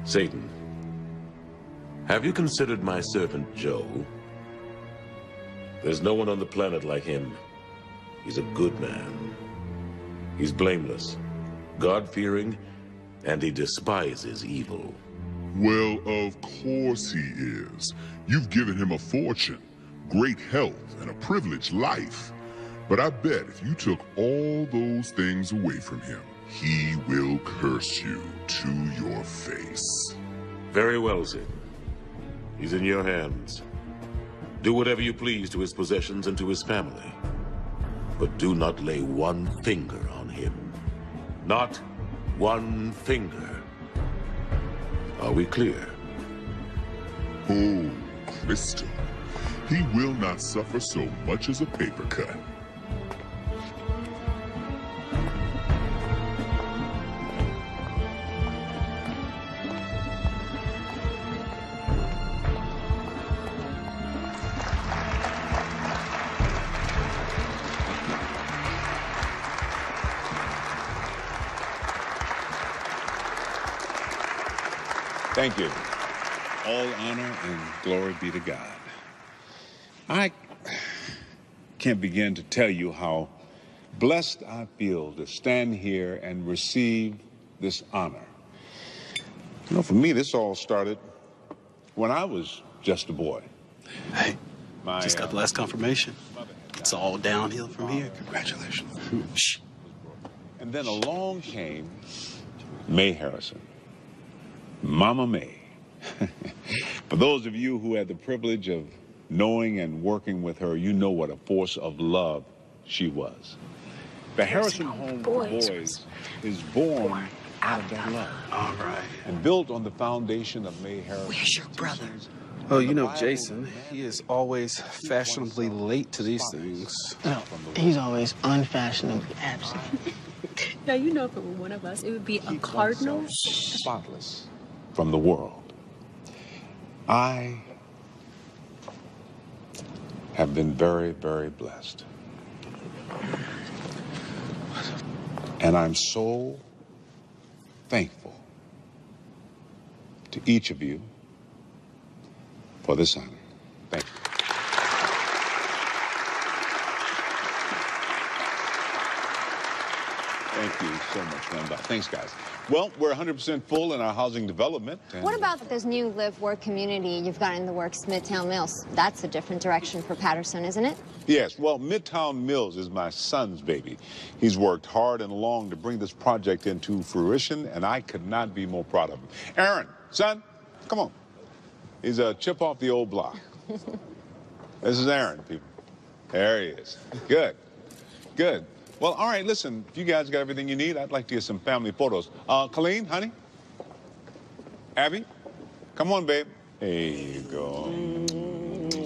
Satan, have you considered my servant Joe? There's no one on the planet like him. He's a good man. He's blameless, God-fearing, and he despises evil. Well, of course he is. You've given him a fortune, great health, and a privileged life. But I bet if you took all those things away from him, he will curse you to your face. Very well, Satan. He's in your hands. Do whatever you please to his possessions and to his family. But do not lay one finger on him. Not one finger. Are we clear? Oh, crystal. He will not suffer so much as a paper cut. Thank you. All honor and glory be to God. I can't begin to tell you how blessed I feel to stand here and receive this honor. You know, for me, this all started when I was just a boy. Hey, just got the last confirmation. It's all downhill from here. Congratulations. Shh. And then along came Mae Harrison. Mama Mae. For those of you who had the privilege of knowing and working with her, you know what a force of love she was. The Harrison Home for Boys is born out of that love. All right. And built on the foundation of Mae Harrison. Where's your brother? Oh, you know Jason, he is always fashionably late to these things. No, he's always unfashionably absent. Now, you know if it were one of us, it would be a cardinal. Spotless from the world. I have been very, very blessed. And I'm so thankful to each of you for this honor. Thank you. Thank you so much, Randolph. Thanks, guys. Well, we're 100% full in our housing development. What about this new live-work community you've got in the works, Midtown Mills? That's a different direction for Patterson, isn't it? Yes, well, Midtown Mills is my son's baby. He's worked hard and long to bring this project into fruition, and I could not be more proud of him. Aaron, son, come on. He's a chip off the old block. This is Aaron, people. There he is. Good, good. Well, all right, listen, if you guys got everything you need, I'd like to get some family photos. Colleen, honey? Abby? Come on, babe. There you go.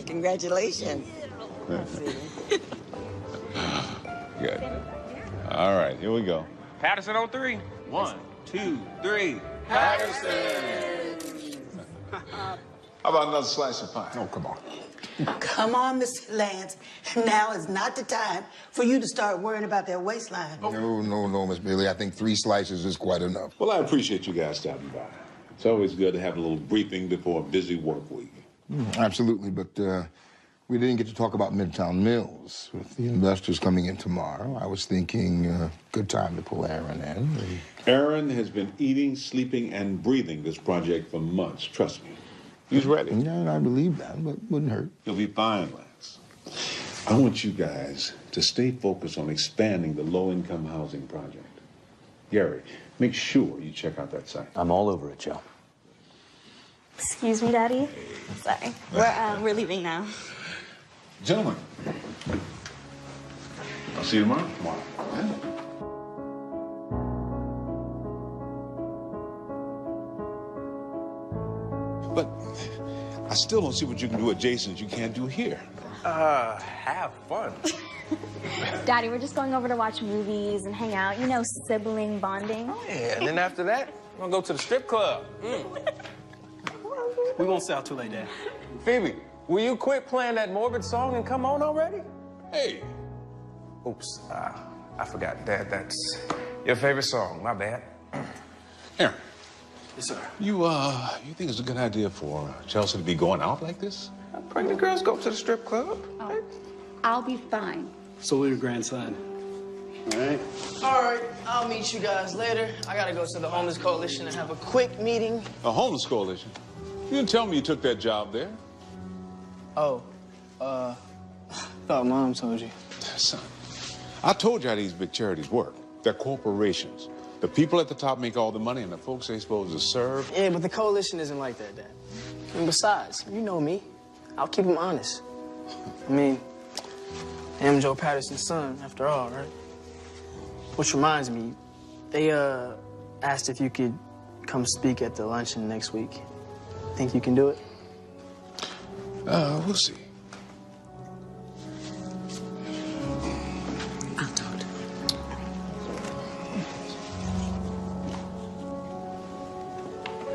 Congratulations. Good. All right, here we go. Patterson on 3. 1, 2, 3. Patterson! How about another slice of pie? Oh, come on. Come on, Mr. Lance. Now is not the time for you to start worrying about that waistline. No, Miss Bailey. I think 3 slices is quite enough. Well, I appreciate you guys stopping by. It's always good to have a little briefing before a busy work week. Absolutely, but we didn't get to talk about Midtown Mills. With the investors coming in tomorrow, I was thinking good time to pull Aaron in. Aaron has been eating, sleeping, and breathing this project for months. Trust me. He's ready. Yeah, I believe that, but wouldn't hurt. He'll be fine, Lance. I want you guys to stay focused on expanding the low-income housing project. Gary, make sure you check out that site. I'm all over it, Joe. Excuse me, Daddy. Sorry. We're leaving now. Gentlemen, I'll see you tomorrow. Yeah. But I still don't see what you can do at Jason's you can't do here. Have fun. Daddy, we're just going over to watch movies and hang out. You know, sibling bonding. Oh, yeah, and then after that, we're gonna go to the strip club. We won't stay out too late, Dad. Phoebe, will you quit playing that morbid song and come on already? Hey. Oops, I forgot, Dad, that's your favorite song. My bad. Aaron, Yes, sir. You think it's a good idea for Chelsea to be going out like this? Pregnant girls go to the strip club. Oh, I'll be fine. So will your grandson. All right? All right, I'll meet you guys later. I gotta go to the Homeless Coalition and have a quick meeting. A homeless coalition? You didn't tell me you took that job there. Oh, thought Mom told you. Son, I told you how these big charities work. They're corporations. The people at the top make all the money, and the folks they're supposed to serve. Yeah, but the coalition isn't like that, Dad. And besides, you know me. I'll keep him honest. I mean, I am Joe Patterson's son, after all, right? Which reminds me, they asked if you could come speak at the luncheon next week. Think you can do it? We'll see. I'll talk to him.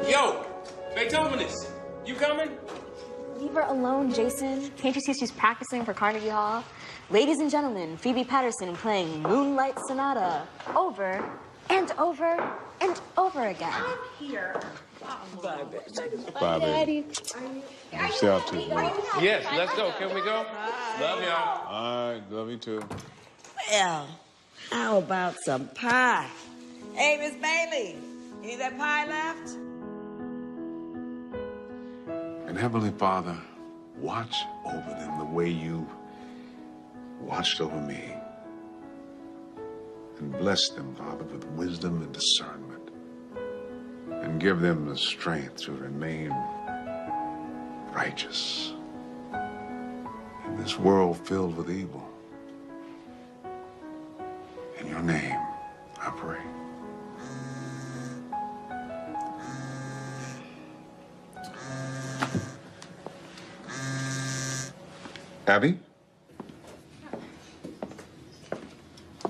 Yo, Beethovenist, you coming? Leave her alone, Jason. Can't you see she's practicing for Carnegie Hall? Ladies and gentlemen, Phoebe Patterson playing Moonlight Sonata over and over and over again. I'm here. Bye, baby. Stay out too. Yes, let's go. Can we go? Love y'all. All right, love you too. Well, how about some pie? Hey, Miss Bailey, any of that pie left? And Heavenly Father, watch over them the way you watched over me. And bless them, Father, with wisdom and discernment. And give them the strength to remain righteous in this world filled with evil. In your name, I pray. Abby?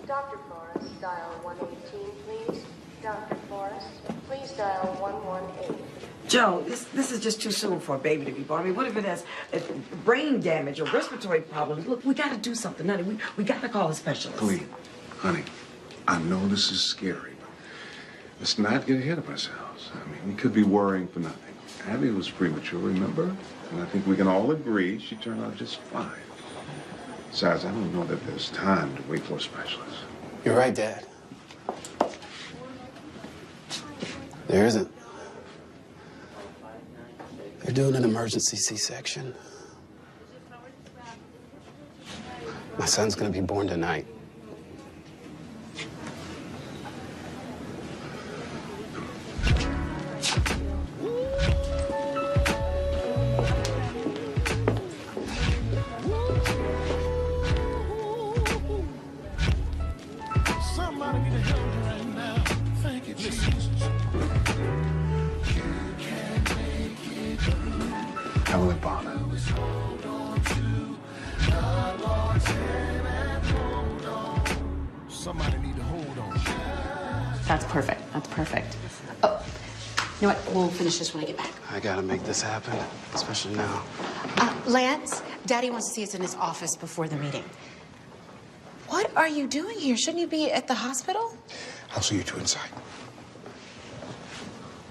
Dr. Forrest, dial 118, please. Dr. Forrest, please dial 118. Joe, this is just too soon for a baby to be born. I mean, what if it has brain damage or respiratory problems? Look, we got to do something, honey. We got to call a specialist. Please, honey, I know this is scary, but let's not get ahead of ourselves. I mean, we could be worrying for nothing. Abby was premature, remember? And I think we can all agree she turned out just fine. Besides, I don't know that there's time to wait for a specialist. You're right, Dad. There isn't. They're doing an emergency C-section. My son's gonna be born tonight. Heavenly Father. Somebody need to hold on. That's perfect. That's perfect. Oh, you know what? We'll finish this when I get back. I gotta make this happen, especially now. Lance, Daddy wants to see us in his office before the meeting. What are you doing here? Shouldn't you be at the hospital? I'll see you two inside.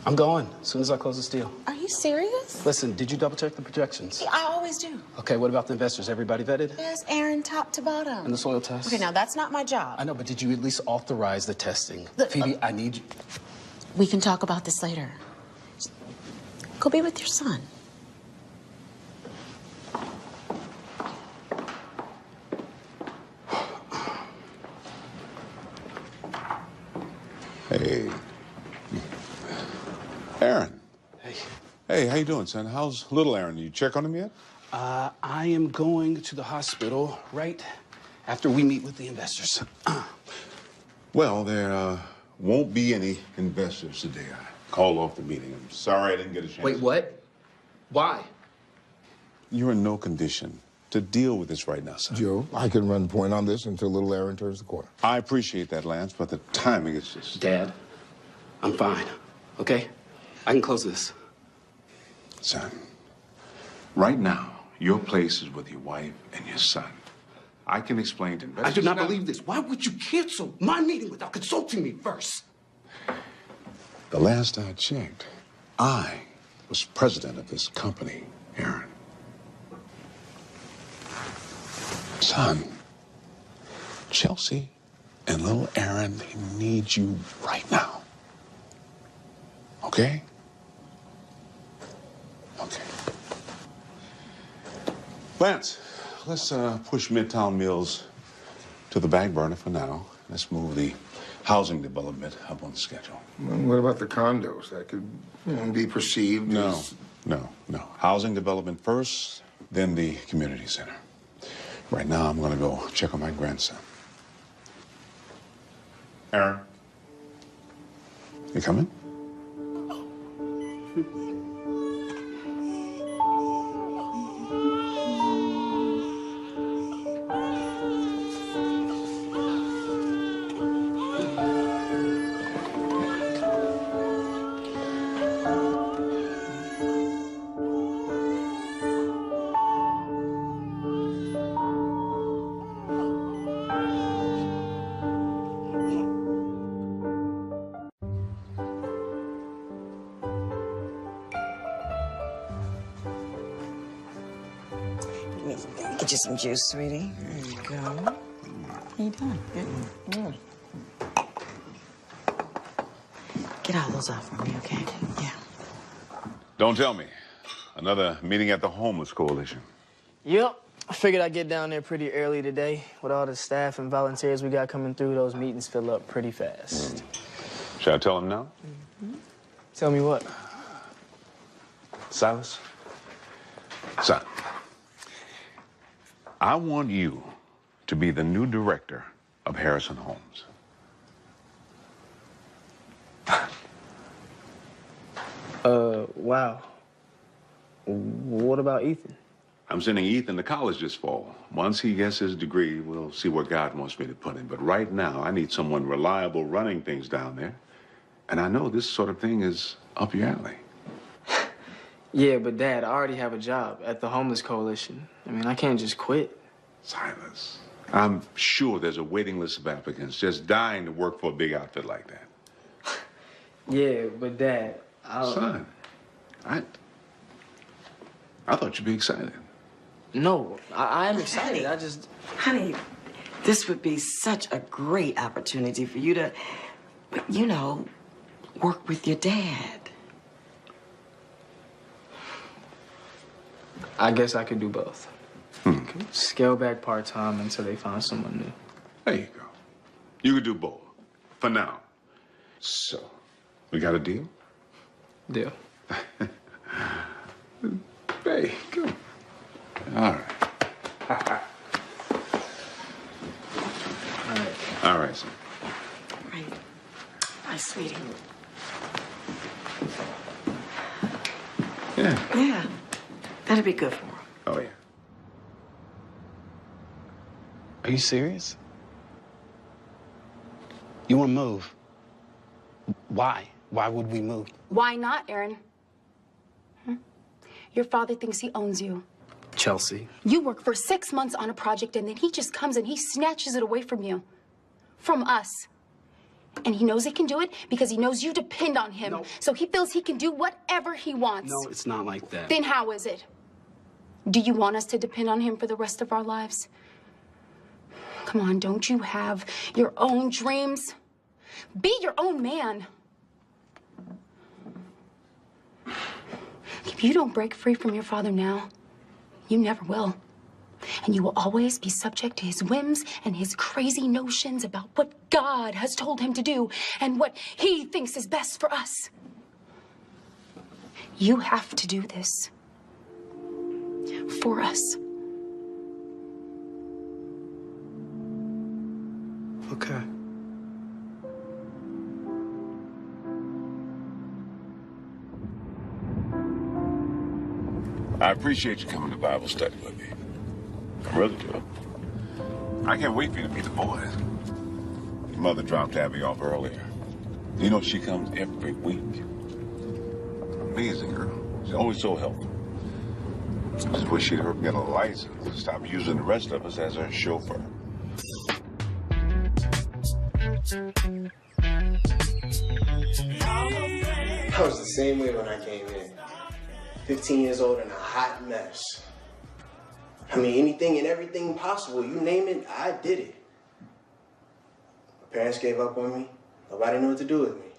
I'm going as soon as I close this deal. Are you serious? Listen, did you double check the projections? I always do. Okay, what about the investors? Everybody vetted? Yes, Aaron, top to bottom. And the soil test? Okay, now that's not my job. I know, but did you at least authorize the testing? Look, Phoebe, I need you. We can talk about this later. Go be with your son. Hey. Aaron. Hey. Hey, how you doing, son? How's little Aaron? You check on him yet? I am going to the hospital right after we meet with the investors. Well, there won't be any investors today. I called off the meeting. I'm sorry I didn't get a chance. Wait, what? Why? You're in no condition to deal with this right now, son. Joe, I can run point on this until little Aaron turns the corner. I appreciate that, Lance, but the timing is just... Dad, I'm fine, okay? I can close this. Son, right now, your place is with your wife and your son. I can explain to investors... I do not believe this. Why would you cancel my meeting without consulting me first? The last I checked, I was president of this company, Aaron. Son, Chelsea and little Aaron, they need you right now. Okay? Okay. Lance, let's push Midtown Mills to the back burner for now. Let's move the housing development up on the schedule. Well, what about the condos? That could be perceived as... No. Housing development first, then the community center. Right now, I'm gonna go check on my grandson. Aaron, you coming? Get you some juice, sweetie. There you go. How you doing? Good. Get all those off for me, okay? Yeah. Don't tell me. Another meeting at the Homeless Coalition. Yep. I figured I'd get down there pretty early today. With all the staff and volunteers we got coming through, those meetings fill up pretty fast. Should I tell him now? Tell me what? Silas? Son, I want you to be the new director of Harrison Homes. Wow. What about Ethan? I'm sending Ethan to college this fall. Once he gets his degree, we'll see where God wants me to put him. But right now, I need someone reliable running things down there. And I know this sort of thing is up your alley. Yeah, but Dad, I already have a job at the Homeless Coalition. I mean, I can't just quit. Silas, I'm sure there's a waiting list of applicants just dying to work for a big outfit like that. Yeah, but Dad, Son, I thought you'd be excited. No, I am excited. I just... Honey, this would be such a great opportunity for you to, you know, work with your dad. I guess I could do both. Scale back part-time until they find someone new. There you go. You could do both. For now. So, we got a deal? Deal. Hey, go. All right. All right, son. Right. My sweetie. Yeah. Yeah. That'd be good for him. Oh, yeah. Are you serious? You want to move? Why? Why would we move? Why not, Aaron? Your father thinks he owns you. Chelsea. You work for 6 months on a project and then he just comes and he snatches it away from you. From us. And he knows he can do it because he knows you depend on him. No. So he feels he can do whatever he wants. No, it's not like that. Then how is it? Do you want us to depend on him for the rest of our lives? Come on, don't you have your own dreams? Be your own man. If you don't break free from your father now, you never will. And you will always be subject to his whims and his crazy notions about what God has told him to do and what he thinks is best for us. You have to do this for us. Okay. I appreciate you coming to Bible study with me. I really do. I can't wait for you to meet the boys. Your mother dropped Abby off earlier. You know she comes every week. Amazing girl. She's always so helpful. I just wish she'd hurry get a license and stop using the rest of us as her chauffeur. I'm a I was the same way when I came in. 15 years old and a hot mess. I mean, anything and everything possible, you name it, I did it. My parents gave up on me. Nobody knew what to do with me.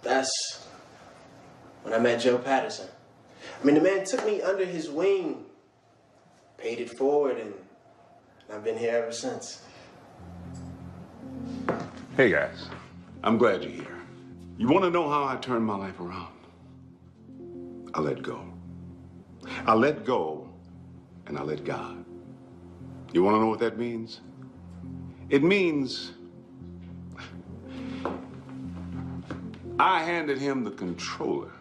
That's when I met Joe Patterson. I mean, the man took me under his wing, paid it forward, and I've been here ever since. Hey, guys. I'm glad you're here. You want to know how I turned my life around? I let go. I let go, and I let God. You want to know what that means? It means I handed him the controller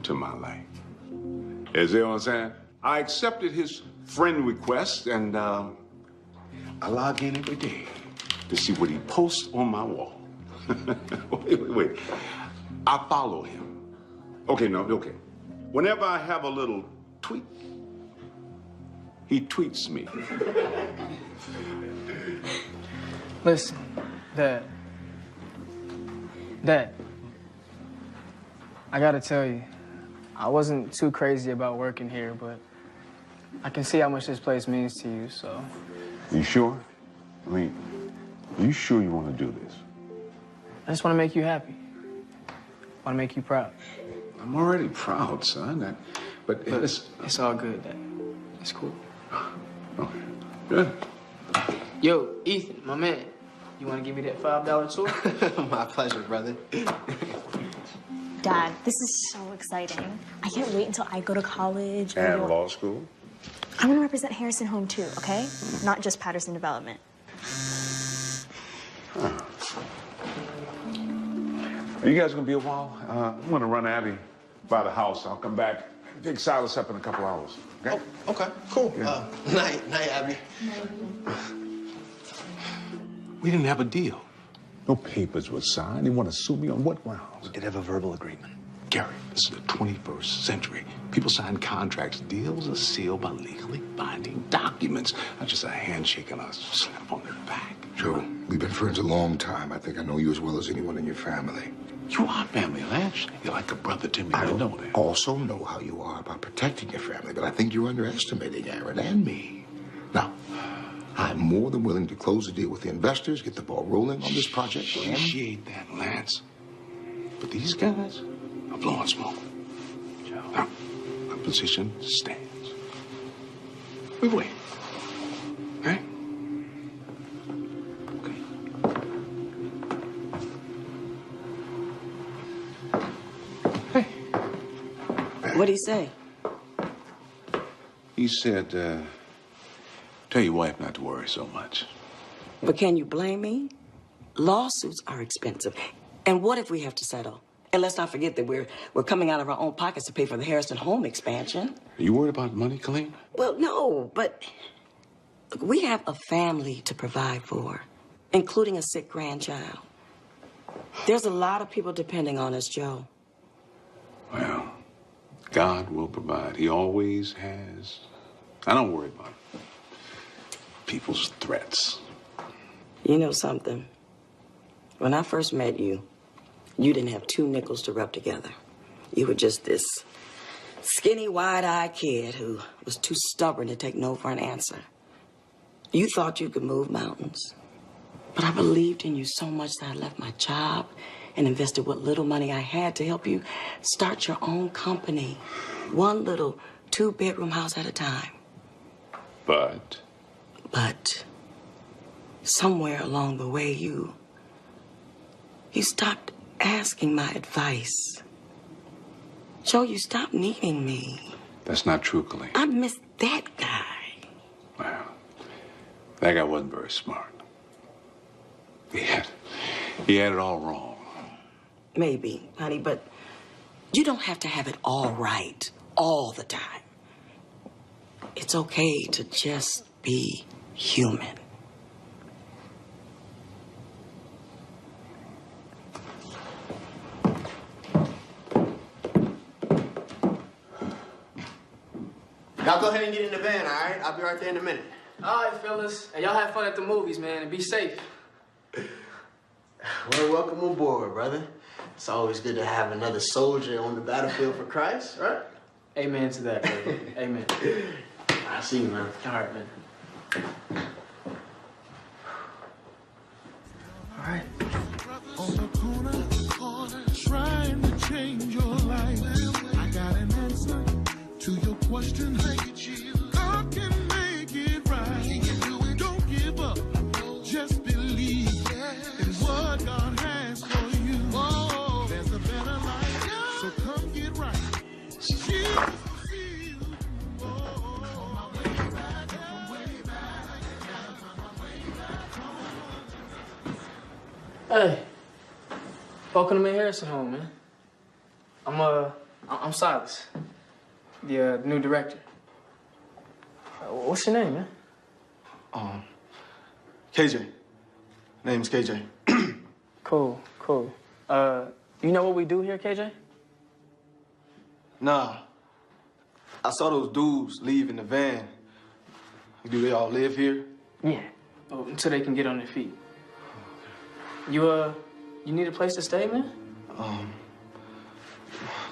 to my life. You see what I'm saying? I accepted his friend request, and I log in every day to see what he posts on my wall. Wait. I follow him. Okay. Whenever I have a little tweet, he tweets me. Listen, Dad, I gotta tell you, I wasn't too crazy about working here, but I can see how much this place means to you, so. You sure? I mean, are you sure you want to do this? I just want to make you happy. I want to make you proud. I'm already proud, son. But it's all good, Dad. It's cool. Okay, good. Yo, Ethan, my man, you want to give me that $5 tour? My pleasure, brother. Dad, this is so exciting. I can't wait until I go to college. And law school? I want to represent Harrison Home too, okay? Not just Patterson Development. Huh. Are you guys gonna be a while? I'm gonna run Abby by the house. I'll come back, pick Silas up in a couple hours. Okay? Oh, okay, cool. Yeah. Night, Abby. We didn't have a deal. No papers were signed. They want to sue me on what grounds? We did have a verbal agreement. Gary, this is the 21st century. People sign contracts. Deals are sealed by legally binding documents, not just a handshake and a slap on the back. Joe, we've been friends a long time. I think I know you as well as anyone in your family. You are family, Lance. You're like a brother to me. I know that. Also know how you are about protecting your family, but I think you're underestimating Aaron and me. Now, I'm more than willing to close the deal with the investors, get the ball rolling on this project. Appreciate that, Lance. But these guys are blowing smoke. Now, my position stands. We wait. Okay? What'd he say? He said, tell your wife not to worry so much. But can you blame me? Lawsuits are expensive. And what if we have to settle? And let's not forget that we're coming out of our own pockets to pay for the Harrison Home expansion. Are you worried about money, Colleen? Well, no, but look, we have a family to provide for, including a sick grandchild. There's a lot of people depending on us, Joe. Well, God will provide. He always has. I don't worry about people's threats. You know something? When I first met you, you didn't have two nickels to rub together. You were just this skinny, wide-eyed kid who was too stubborn to take no for an answer. You thought you could move mountains. But I believed in you so much that I left my job and invested what little money I had to help you start your own company. One little 2-bedroom house at a time. But somewhere along the way, you stopped asking my advice. Joe, you stopped needing me. That's not true, Colleen. I miss that guy. Well, that guy wasn't very smart. He had it all wrong. Maybe, honey, but you don't have to have it all right all the time. It's okay to just be human. Y'all go ahead and get in the van, all right? I'll be right there in a minute. All right, fellas. And y'all have fun at the movies, man, and be safe. Well, Well, welcome aboard, brother. It's always good to have another soldier on the battlefield for Christ, right? Amen to that, brother. Amen. I see you, man. All right, man. All right. On the corner, trying to change your life. I got an answer to your question. God can make it right. Don't give up. Just believe in what God has for you. There's a better life, so come get right. Jesus. Hey, welcome to my Harrison home, man. I'm Silas, the new director. What's your name, man? KJ. Name's KJ. Cool. You know what we do here, KJ? Nah. I saw those dudes leave in the van. Do they all live here? Yeah. Until they can get on their feet. You need a place to stay, man?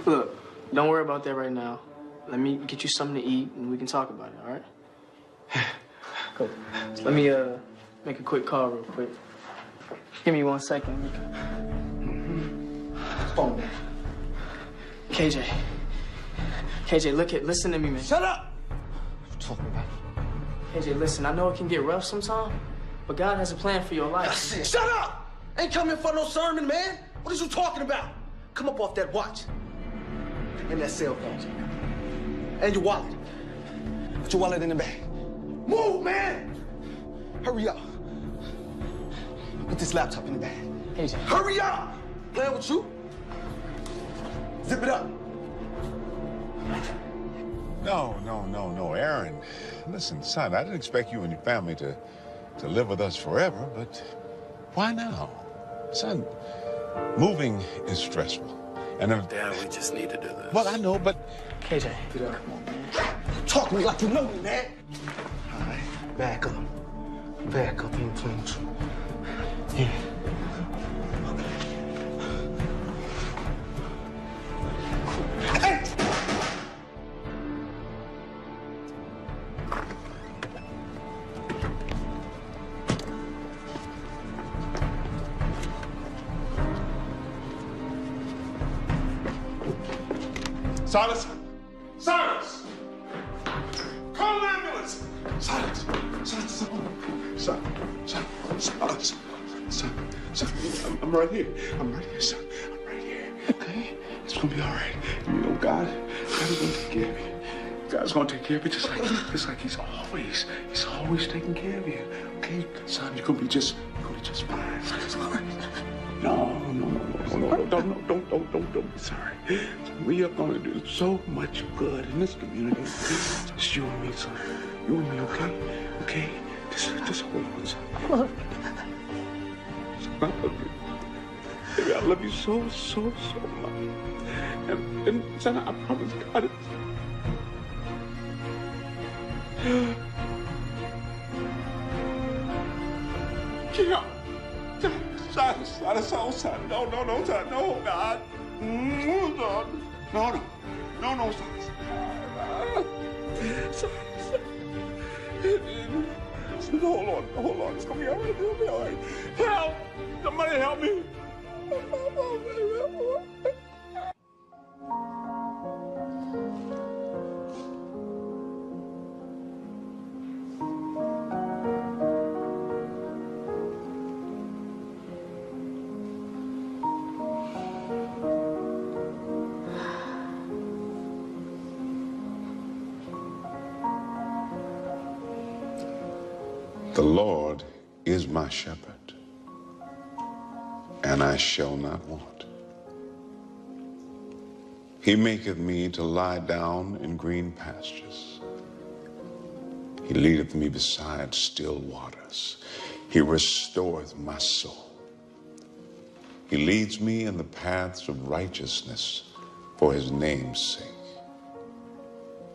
Look, don't worry about that right now. Let me get you something to eat, and we can talk about it, all right? Cool. So let me, make a quick call real quick. Give me 1 second. Phone. KJ, listen to me, man. Shut up! What you talking about? KJ, listen, I know it can get rough sometimes, but God has a plan for your life. That's it. Shut up! Ain't coming for no sermon, man. What is you talking about? Come up off that watch. And that cell phone. And your wallet. Put your wallet in the bag. Move, man! Hurry up. Put this laptop in the bag. KJ. Hurry up! Playing with you? Zip it up. No, Aaron. Listen, son, I didn't expect you and your family to live with us forever, but why now? Son, moving is stressful. And Dad, we just need to do this. Well, I know, but... KJ, come on, man. Talk to me like you know me, man. All right, back up. Back up in between you. Yeah. Hey! Silas! Silas! Call an ambulance! Silas! I'm right here. Son. I'm right here. Okay? It's gonna be all right. You know, God is gonna take care of you. God's gonna take care of you just like He's always taking care of you. Okay? Son, you're gonna be just fine. No, don't be sorry. We are gonna do so much good in this community. Just you and me, son. You and me, okay? Okay? Just hold on, son. Son, I love you. Baby, I love you so much. And son, I promise God. Yeah. Son. No, son. No, God. No, son. Son, hold on. It's gonna be all right. It'll be all right. Help! Somebody help me. The Lord is my shepherd, and I shall not want. He maketh me to lie down in green pastures. He leadeth me beside still waters. He restoreth my soul. He leads me in the paths of righteousness for his name's sake.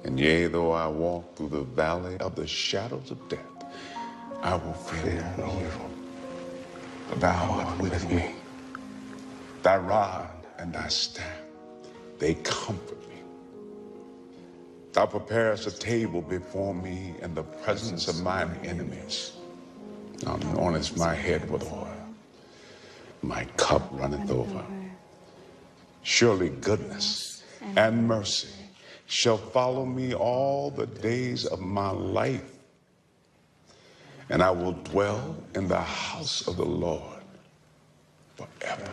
And yea, though I walk through the valley of the shadows of death, I will fear no evil. Thou art with me. Thy rod and thy staff, they comfort me. Thou preparest a table before me in the presence of mine enemies. Thou anointest my head with oil. My cup runneth over. Surely goodness and mercy shall follow me all the days of my life, and I will dwell in the house of the Lord forever.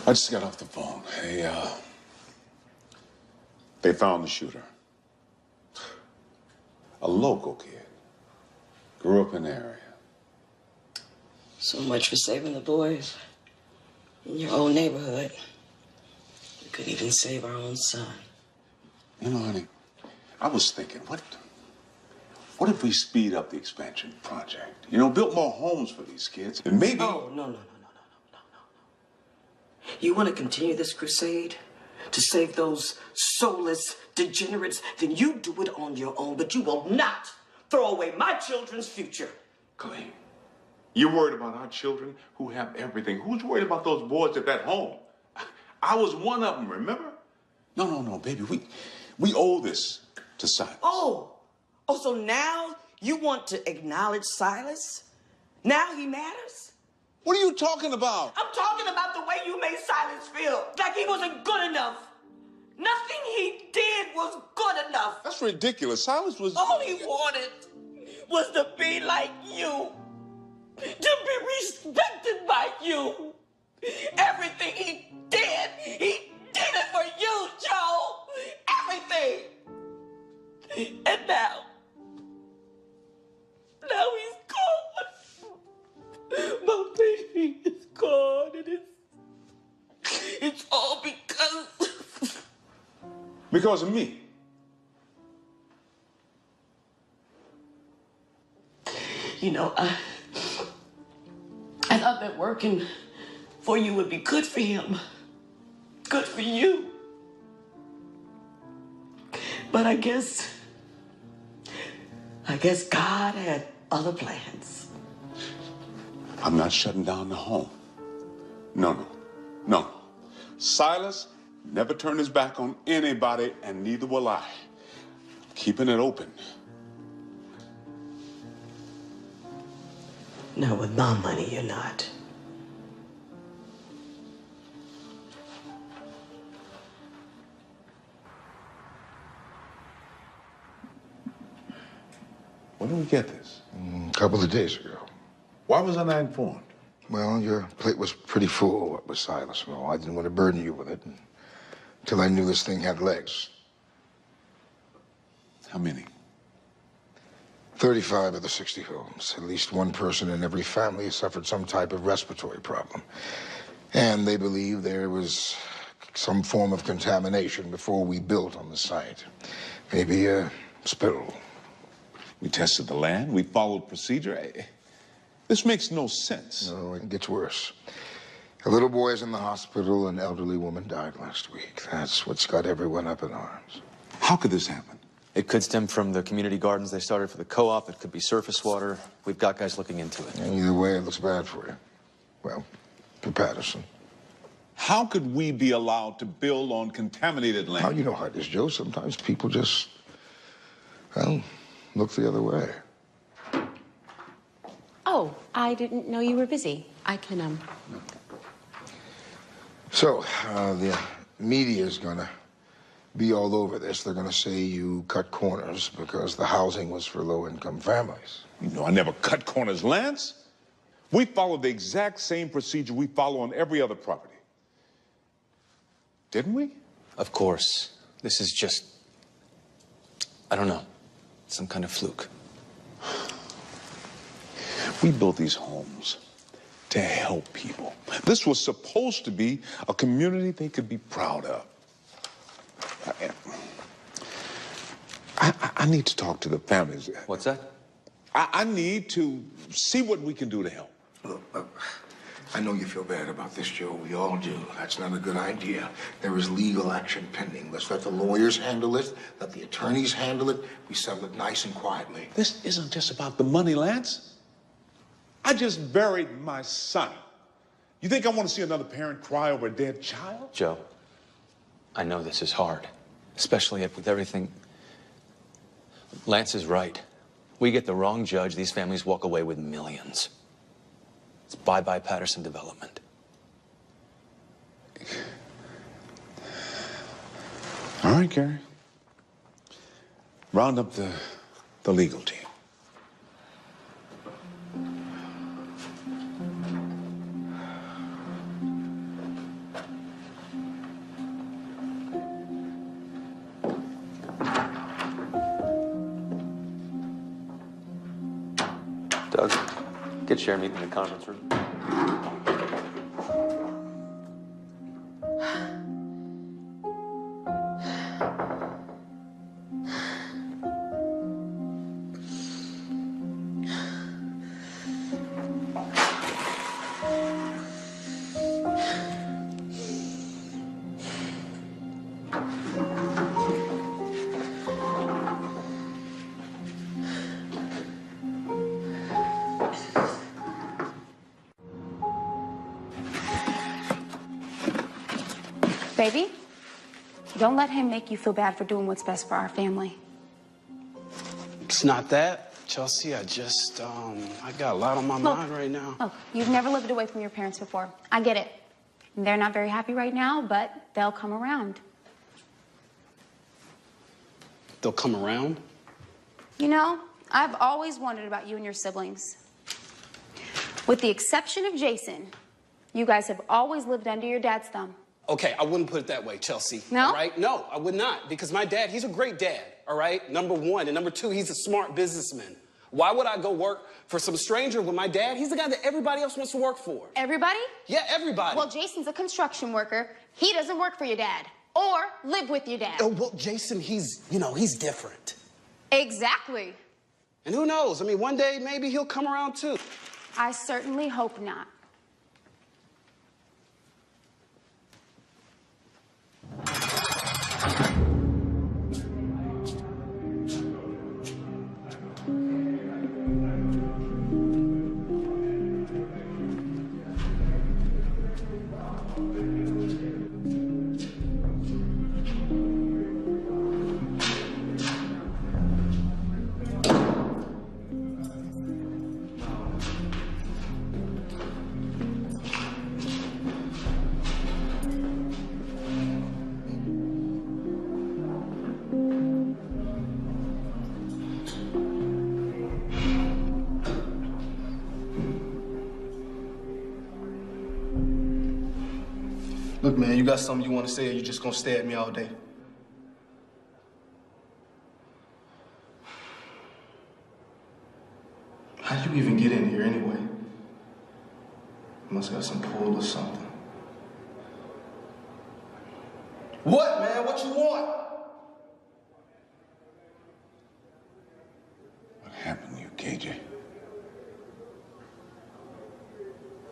I just got off the phone. They found the shooter. A local kid. Grew up in the area. So much for saving the boys in your own neighborhood. We couldn't even save our own son. You know, honey, I was thinking, what if we speed up the expansion project? You know, built more homes for these kids, and maybe... Oh, no. You want to continue this crusade to save those soulless degenerates? Then you do it on your own, but you will not throw away my children's future. Clem, you're worried about our children who have everything. Who's worried about those boys at that home? I was one of them, remember? No, baby, we owe this to Silas. Oh, so now you want to acknowledge Silas? Now he matters? What are you talking about? I'm talking about the way you made Silas feel. Like he wasn't good enough. Nothing he did was good enough. That's ridiculous. Silas was... All he wanted was to be like you. To be respected by you. Everything he did it for you, Joe. Everything. And now he's gone. My baby is gone, and it's all because of me. You know, I thought that working for you would be good for him, good for you. But I guess God had other plans. I'm not shutting down the home. No. Silas never turned his back on anybody, and neither will I. Keeping it open. No, with my money, you're not. When did we get this? A couple of days ago. Why was I not informed? Well, your plate was pretty full with Silas. Well, I didn't want to burden you with it until I knew this thing had legs. How many? 35 of the 60 homes. At least one person in every family has suffered some type of respiratory problem. And they believe there was some form of contamination before we built on the site. Maybe a spill. We tested the land. We followed procedure. This makes no sense. No, it gets worse. A little boy is in the hospital. An elderly woman died last week. That's what's got everyone up in arms. How could this happen? It could stem from the community gardens they started for the co-op. It could be surface water. We've got guys looking into it. And either way, it looks bad for you. Well, for Patterson. How could we be allowed to build on contaminated land? How you know how it is, Joe. Sometimes people just, well, look the other way. Oh, I didn't know you were busy. I can, So, the media's gonna be all over this. They're gonna say you cut corners because the housing was for low-income families. You know, I never cut corners, Lance. We followed the exact same procedure we follow on every other property. Didn't we? Of course. This is just, I don't know, some kind of fluke. We built these homes to help people. This was supposed to be a community they could be proud of. I need to talk to the families. What's that? I need to see what we can do to help. Look, I know you feel bad about this, Joe. We all do. That's not a good idea. There is legal action pending. Let's let the lawyers handle it. Let the attorneys handle it. We settle it nice and quietly. This isn't just about the money, Lance. I just buried my son. You think I want to see another parent cry over a dead child? Joe, I know this is hard, especially with everything. Lance is right. We get the wrong judge, these families walk away with millions. It's bye-bye Patterson Development. All right, Gary. Round up the legal team. Doug, get Cher meeting in the conference room. Baby, don't let him make you feel bad for doing what's best for our family. It's not that, Chelsea. I just, I got a lot on my mind right now. Look, you've never lived away from your parents before. I get it. They're not very happy right now, but they'll come around. They'll come around? You know, I've always wondered about you and your siblings. With the exception of Jason, you guys have always lived under your dad's thumb. Okay, I wouldn't put it that way, Chelsea. No? All right? No, I would not. Because my dad, he's a great dad, all right? Number one. And number two, he's a smart businessman. Why would I go work for some stranger when my dad, he's the guy that everybody else wants to work for? Everybody? Yeah, everybody. Well, Jason's a construction worker. He doesn't work for your dad or live with your dad. Oh, well, Jason, he's, you know, he's different. Exactly. And who knows? I mean, one day maybe he'll come around too. I certainly hope not. Look, man, you got something you want to say, or you just gonna stare at me all day? How'd you even get in here anyway? You must have some pull or something. What, man? What you want? What happened to you, KJ?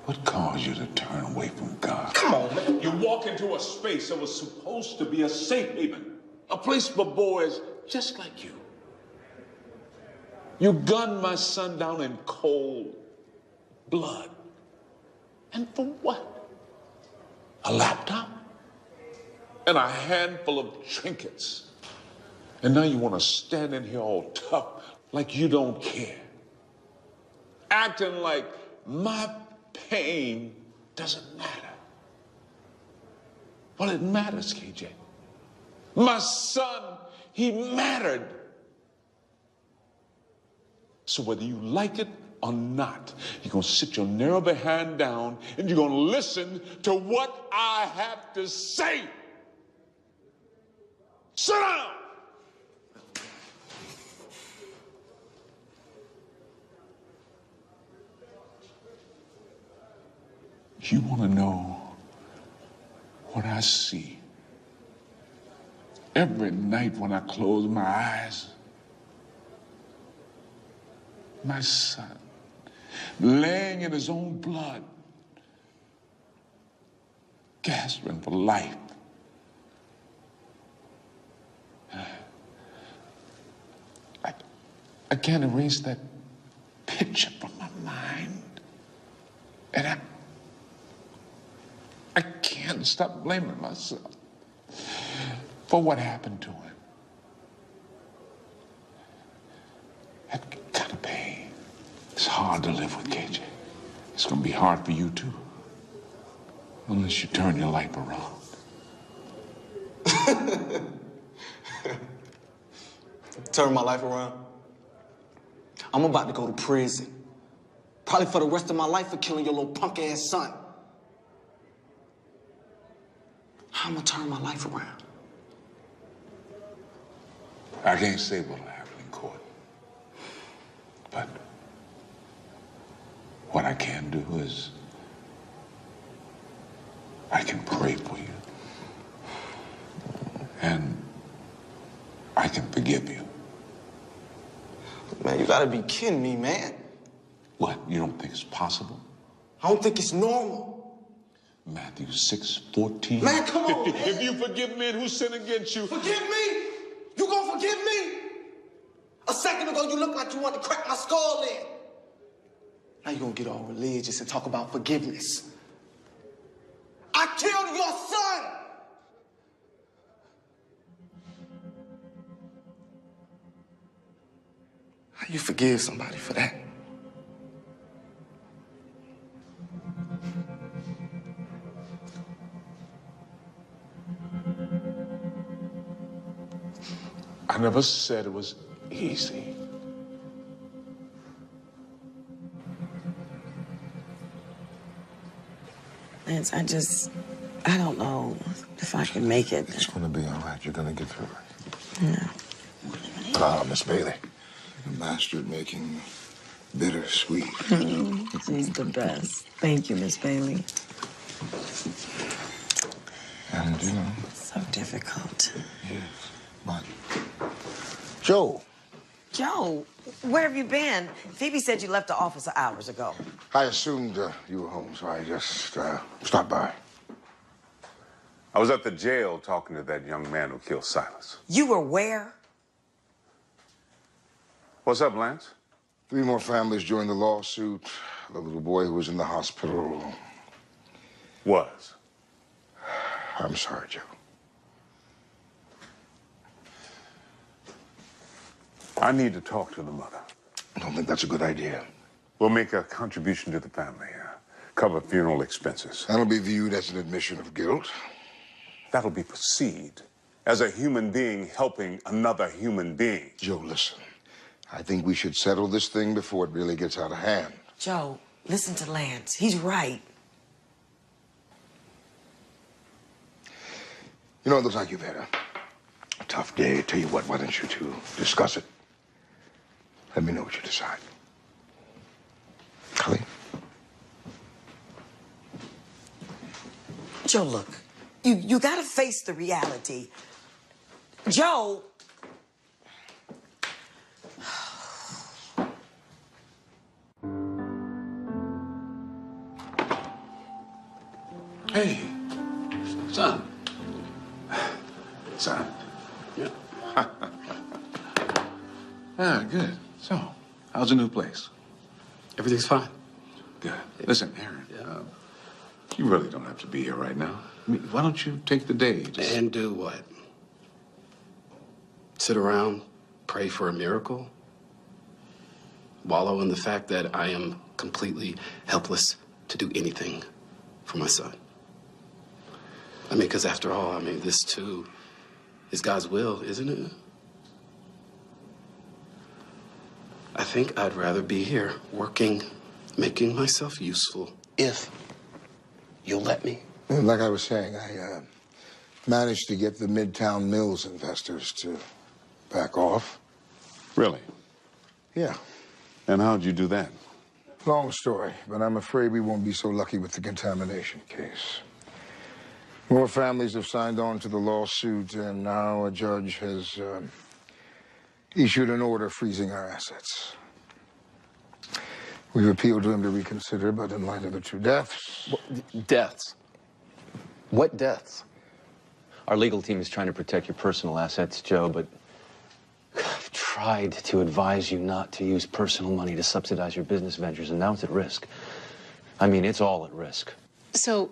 What caused you to turn away from God? Come on, man. You walk into a space that was supposed to be a safe haven, a place for boys just like you. You gunned my son down in cold blood. And for what? A laptop? And a handful of trinkets. And now you want to stand in here all tough like you don't care. Acting like my pain doesn't matter. Well, it matters, KJ. My son, he mattered. So whether you like it or not, you're going to sit your narrow behind down and you're going to listen to what I have to say. Sit down. You want to know what I see? Every night when I close my eyes, My son, laying in his own blood, gasping for life. I can't erase that picture from my mind. And I can't stop blaming myself for what happened to him. That kind of pain, it's hard to live with, KJ. It's gonna be hard for you too, unless you turn your life around. Turn my life around. I'm about to go to prison. Probably for the rest of my life for killing your little punk ass son. How am I gonna turn my life around? I can't say what'll happen in court. But what I can do is I can pray for you. And I can forgive you. Man, you gotta be kidding me, man. What, you don't think it's possible? I don't think it's normal. Matthew 6:14. Man, come on, man. If you forgive men who sin against you. Forgive me? You gonna forgive me? A second ago, you looked like you wanted to crack my skull in. Now you gonna get all religious and talk about forgiveness. I killed your son! How you forgive somebody for that? I never said it was easy. Lance, I don't know if I can make it. It's gonna be all right. You're gonna get through it. No. Ah, Miss Bailey. A master at making bitter sweet. She's the best. Thank you, Miss Bailey. And, you know. So difficult. Yes, but... Joe. Joe, where have you been? Phoebe said you left the office hours ago. I assumed you were home, so I just stopped by. I was at the jail talking to that young man who killed Silas. You were where? What's up, Lance? 3 more families joined the lawsuit. The little boy who was in the hospital. Was? I'm sorry, Joe. I need to talk to the mother. I don't think that's a good idea. We'll make a contribution to the family, cover funeral expenses. That'll be viewed as an admission of guilt. That'll be perceived as a human being helping another human being. Joe, listen. I think we should settle this thing before it really gets out of hand. Joe, listen to Lance. He's right. You know, it looks like you've had a tough day. Tell you what, why don't you two discuss it? Let me know what you decide. Colleen? Joe, look. You gotta face the reality. Joe! Hey, son. Son. Yeah. Ah, good. So, how's the new place? Everything's fine. Good. Listen, Aaron, you really don't have to be here right now. I mean, why don't you take the day? And do what? Sit around, pray for a miracle? Wallow in the fact that I am completely helpless to do anything for my son. I mean, because after all, I mean, this too is God's will, isn't it? I think I'd rather be here, working, making myself useful, if you'll let me. Like I was saying, I managed to get the Midtown Mills investors to back off. Really? Yeah. And how'd you do that? Long story, but I'm afraid we won't be so lucky with the contamination case. More families have signed on to the lawsuit, and now a judge has issued an order freezing our assets. We've appealed to him to reconsider, but in light of the 2 deaths... Deaths? What deaths? Our legal team is trying to protect your personal assets, Joe, but I've tried to advise you not to use personal money to subsidize your business ventures, and now it's at risk. I mean, it's all at risk. So,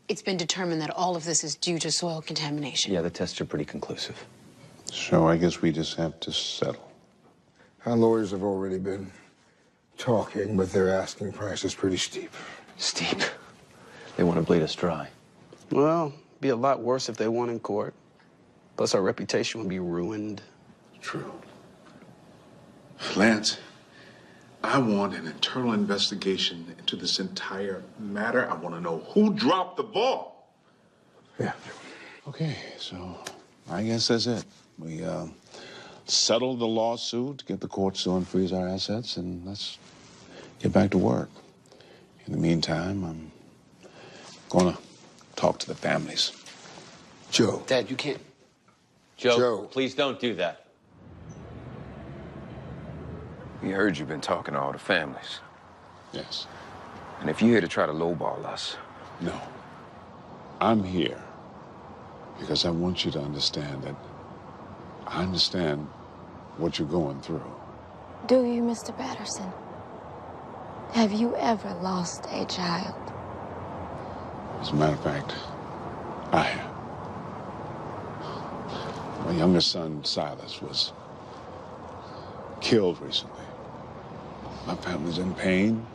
it's been determined that all of this is due to soil contamination? Yeah, the tests are pretty conclusive. So I guess we just have to settle. Our lawyers have already been talking, but their asking price is pretty steep. Steep? They want to bleed us dry. Well, it'd be a lot worse if they won in court. Plus, our reputation would be ruined. True. Lance, I want an internal investigation into this entire matter. I want to know who dropped the ball. Yeah. Okay, so I guess that's it. We settled the lawsuit, get the courts to unfreeze our assets, and let's get back to work. In the meantime, I'm gonna talk to the families. Joe. Dad, you can't. Joe, please don't do that. We heard you've been talking to all the families. Yes. And if you're here to try to lowball us... No. I'm here because I want you to understand that I understand what you're going through. Do you, Mr. Patterson? Have you ever lost a child? As a matter of fact, I have. My youngest son, Silas, was killed recently. My family's in pain,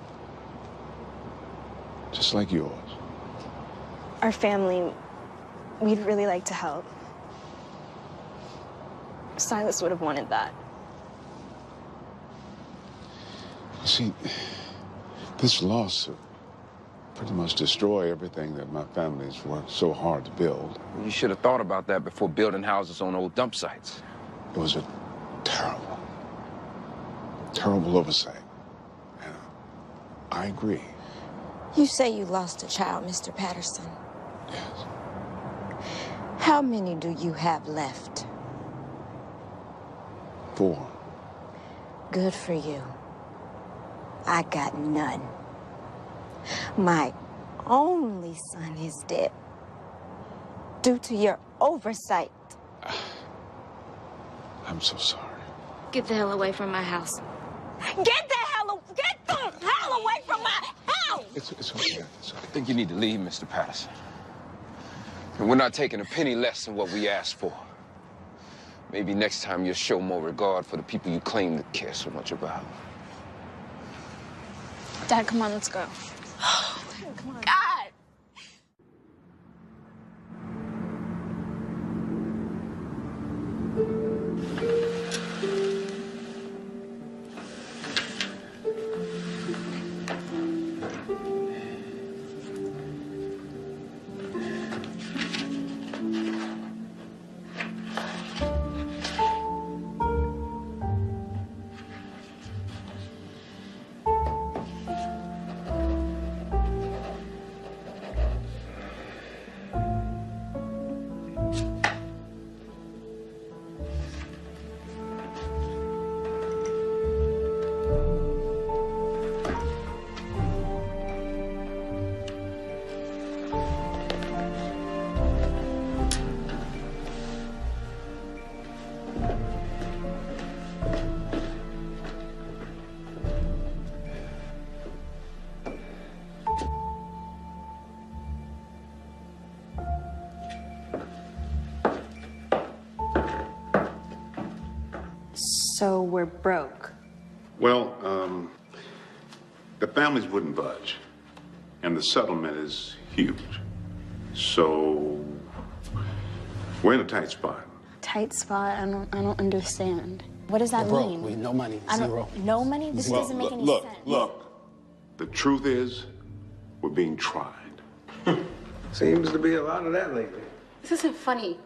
just like yours. Our family, we'd really like to help. Silas would have wanted that. You see, this lawsuit pretty much destroyed everything that my family's worked so hard to build. You should have thought about that before building houses on old dump sites. It was a terrible, terrible oversight. And I agree. You say you lost a child, Mr. Patterson. Yes. How many do you have left? 4. Good for you. I got none. My only son is dead due to your oversight. I'm so sorry. Get the hell away from my house. Get the hell away from my house! It's okay. It's okay. I think you need to leave, Mr. Patterson. And we're not taking a penny less than what we asked for. Maybe next time you'll show more regard for the people you claim to care so much about. Dad, come on, let's go. Come on. God! So we're broke. Well, the families wouldn't budge, and the settlement is huge. So we're in a tight spot. Tight spot? I don't understand. What does that We're mean? broke. No money. Zero. No money? This doesn't make any sense. Look. The truth is, we're being tried. Seems to be a lot of that lately. This isn't funny,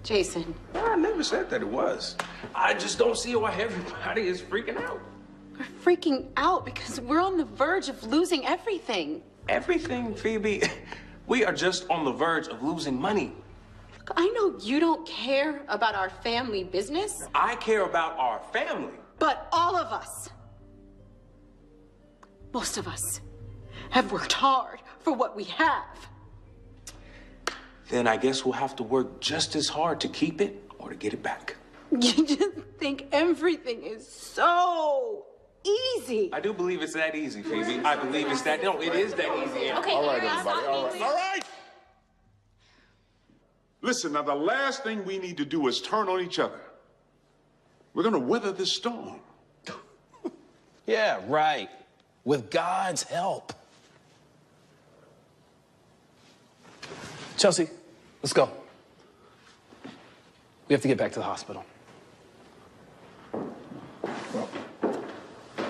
Jason. I never said that it was. I just don't see why everybody is freaking out. We're freaking out because we're on the verge of losing everything. Everything, Phoebe. We are just on the verge of losing money. Look, I know you don't care about our family business. I care about our family. But all of us. Most of us have worked hard for what we have. Then I guess we'll have to work just as hard to keep it or to get it back. You just think everything is so easy. I do believe it's that easy, Phoebe. I believe it's that. No, it is that easy. Okay, All right, everybody. All right. All right. Listen, now the last thing we need to do is turn on each other. We're gonna weather this storm. Yeah, right. With God's help. Chelsea, let's go. We have to get back to the hospital.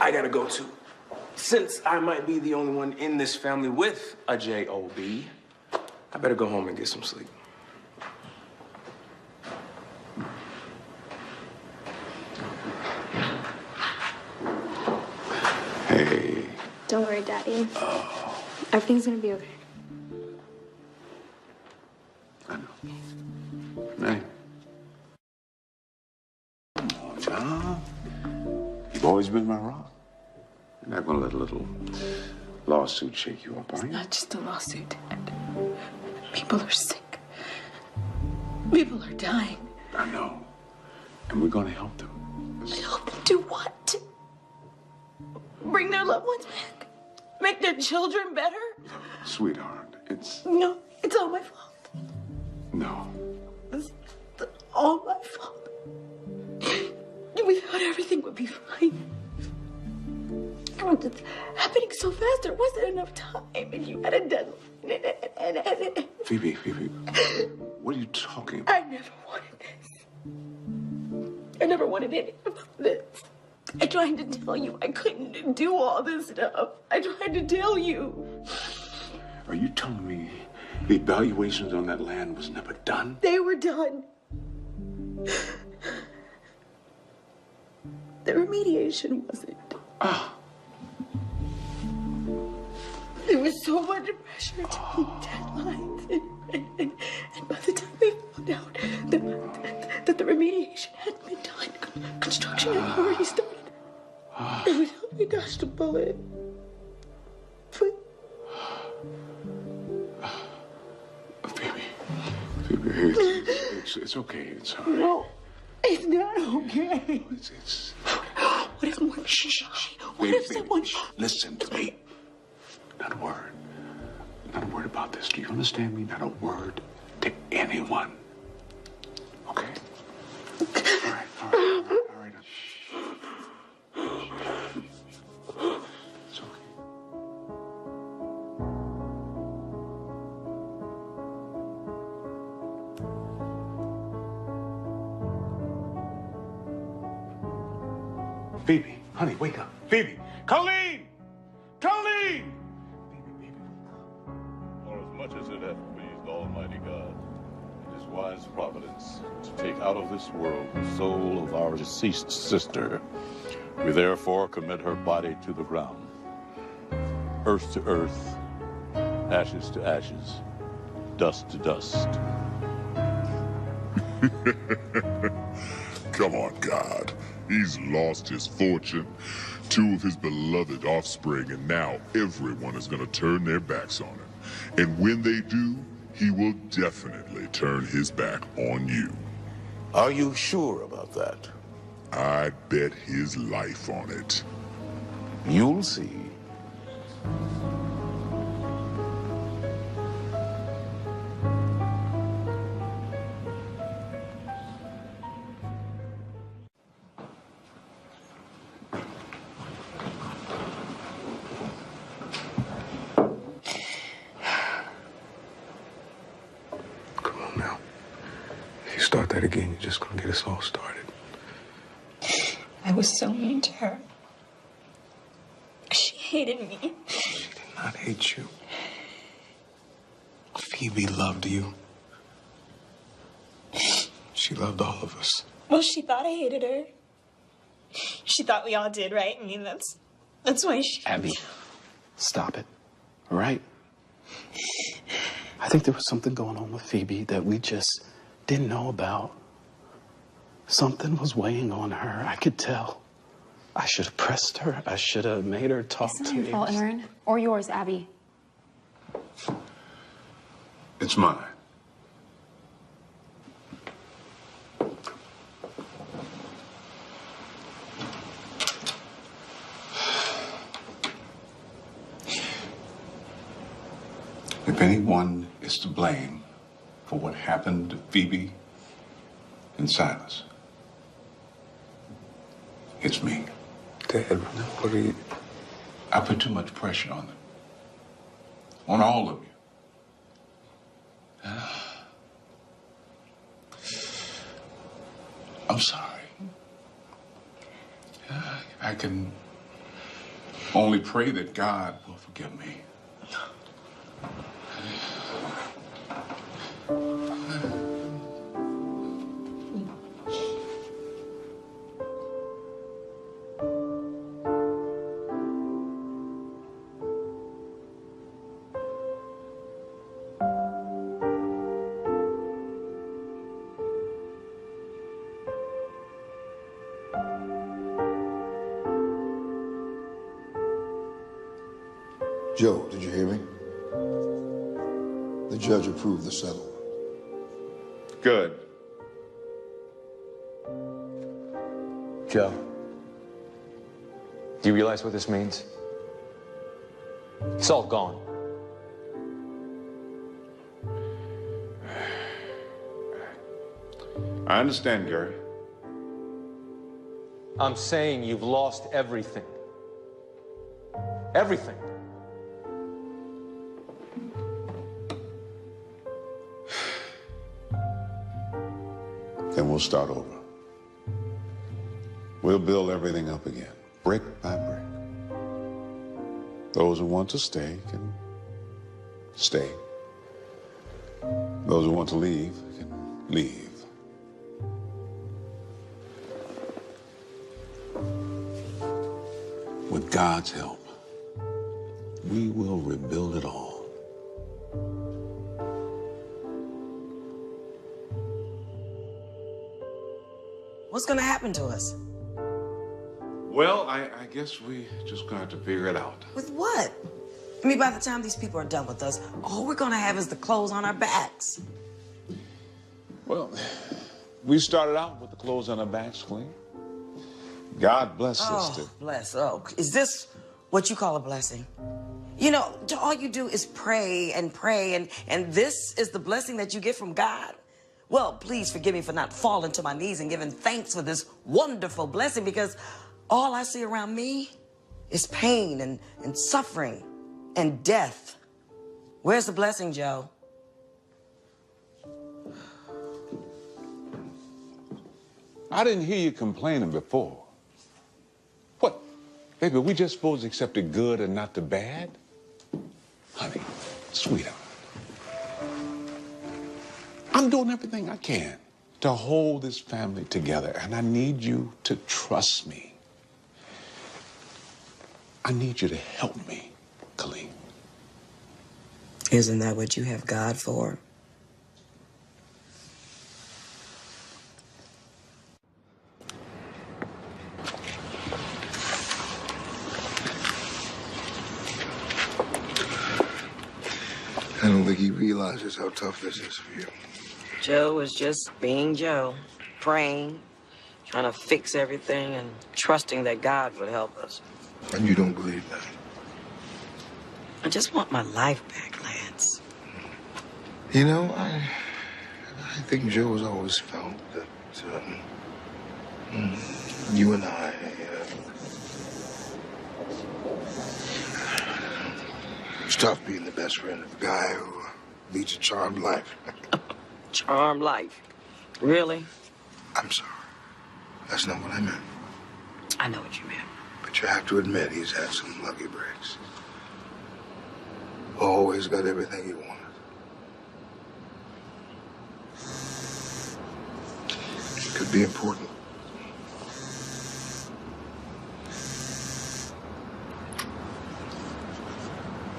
I gotta go too. Since I might be the only one in this family with a J.O.B., I better go home and get some sleep. Hey. Don't worry, Daddy. Everything's gonna be okay. Hey. Come on, John. You've always been my rock. You're not gonna let a little lawsuit shake you up, are you? Not just a lawsuit, Dad. People are sick. People are dying. I know. And we're gonna help them. Help them do what? Bring their loved ones back? Make their children better? Sweetheart, it's... No, it's all my fault. No. It's all my fault. We thought everything would be fine. It was just happening so fast, there wasn't enough time, and you had a deadline. Phoebe, what are you talking about? I never wanted this. I never wanted any of this. I tried to tell you I couldn't do all this stuff. I tried to tell you. Are you telling me the evaluations on that land was never done? They were done. The remediation wasn't. There was so much pressure to meet deadlines. And by the time we found out that the remediation hadn't been done, construction had already started. It would help me dodge the bullet. But... Phoebe, it's okay. It's all right. No, it's not okay. It's... What if more people die? What if someone... Listen to me. Not a word. Not a word about this. Do you understand me? Not a word to anyone. Okay? All right. It's okay. Phoebe, honey, wake up. Phoebe, Colleen! Colleen! For as much as it hath pleased Almighty God, in His wise providence, to take out of this world the soul of our deceased sister, we therefore commit her body to the ground, earth to earth, ashes to ashes, dust to dust. Come on, God. He's lost his fortune, 2 of his beloved offspring, and now everyone is going to turn their backs on him. And when they do, he will definitely turn his back on you. Are you sure about that? I bet his life on it. You'll see. Start that again, you're just gonna get us all started. I was so mean to her. She hated me. She did not hate you. Phoebe loved you. She loved all of us. Well, she thought I hated her. She thought we all did, right? I mean, that's why she... Abby, stop it, all right? I think there was something going on with Phoebe that we just didn't know about. Something was weighing on her, I could tell. I should have pressed her. I should have made her talk It's not to your me. fault, Aaron. Or yours, Abby. It's mine. If anyone is to blame for what happened to Phoebe and Silas, it's me. Dad, what are you... I put too much pressure on them. On all of you. I'm sorry. I can only pray that God will forgive me. Joe, did you hear me? The judge approved the settlement. Good. Joe, do you realize what this means? It's all gone. I understand, Gary. I'm saying you've lost everything. Everything. Then we'll start over. We'll build everything up again, brick by brick. Those who want to stay can stay. Those who want to leave can leave. With God's help, we will rebuild it all. What's gonna happen to us? Well, I guess we just gonna have to figure it out. With what? I mean, by the time these people are done with us, all we're gonna have is the clothes on our backs. Well, we started out with the clothes on our backs clean. God bless us. Oh, bless. Oh, is this what you call a blessing? You know, all you do is pray, and this is the blessing that you get from God. Well, please forgive me for not falling to my knees and giving thanks for this wonderful blessing, because all I see around me is pain and suffering and death. Where's the blessing, Joe? I didn't hear you complaining before. What? Baby, we just supposed to accept the good and not the bad? Honey, sweetheart, I'm doing everything I can to hold this family together, and I need you to trust me. I need you to help me, Colleen. Isn't that what you have God for? I don't think he realizes how tough this is for you. Joe was just being Joe, praying, trying to fix everything, and trusting that God would help us. And you don't believe that? I just want my life back, Lance. You know, I think Joe has always felt that you and I stopped being the best friend of a guy who leads a charmed life. Charmed life? Really? I'm sorry. That's not what I meant. I know what you meant. But you have to admit he's had some lucky breaks. Always got everything he wanted. Could be important.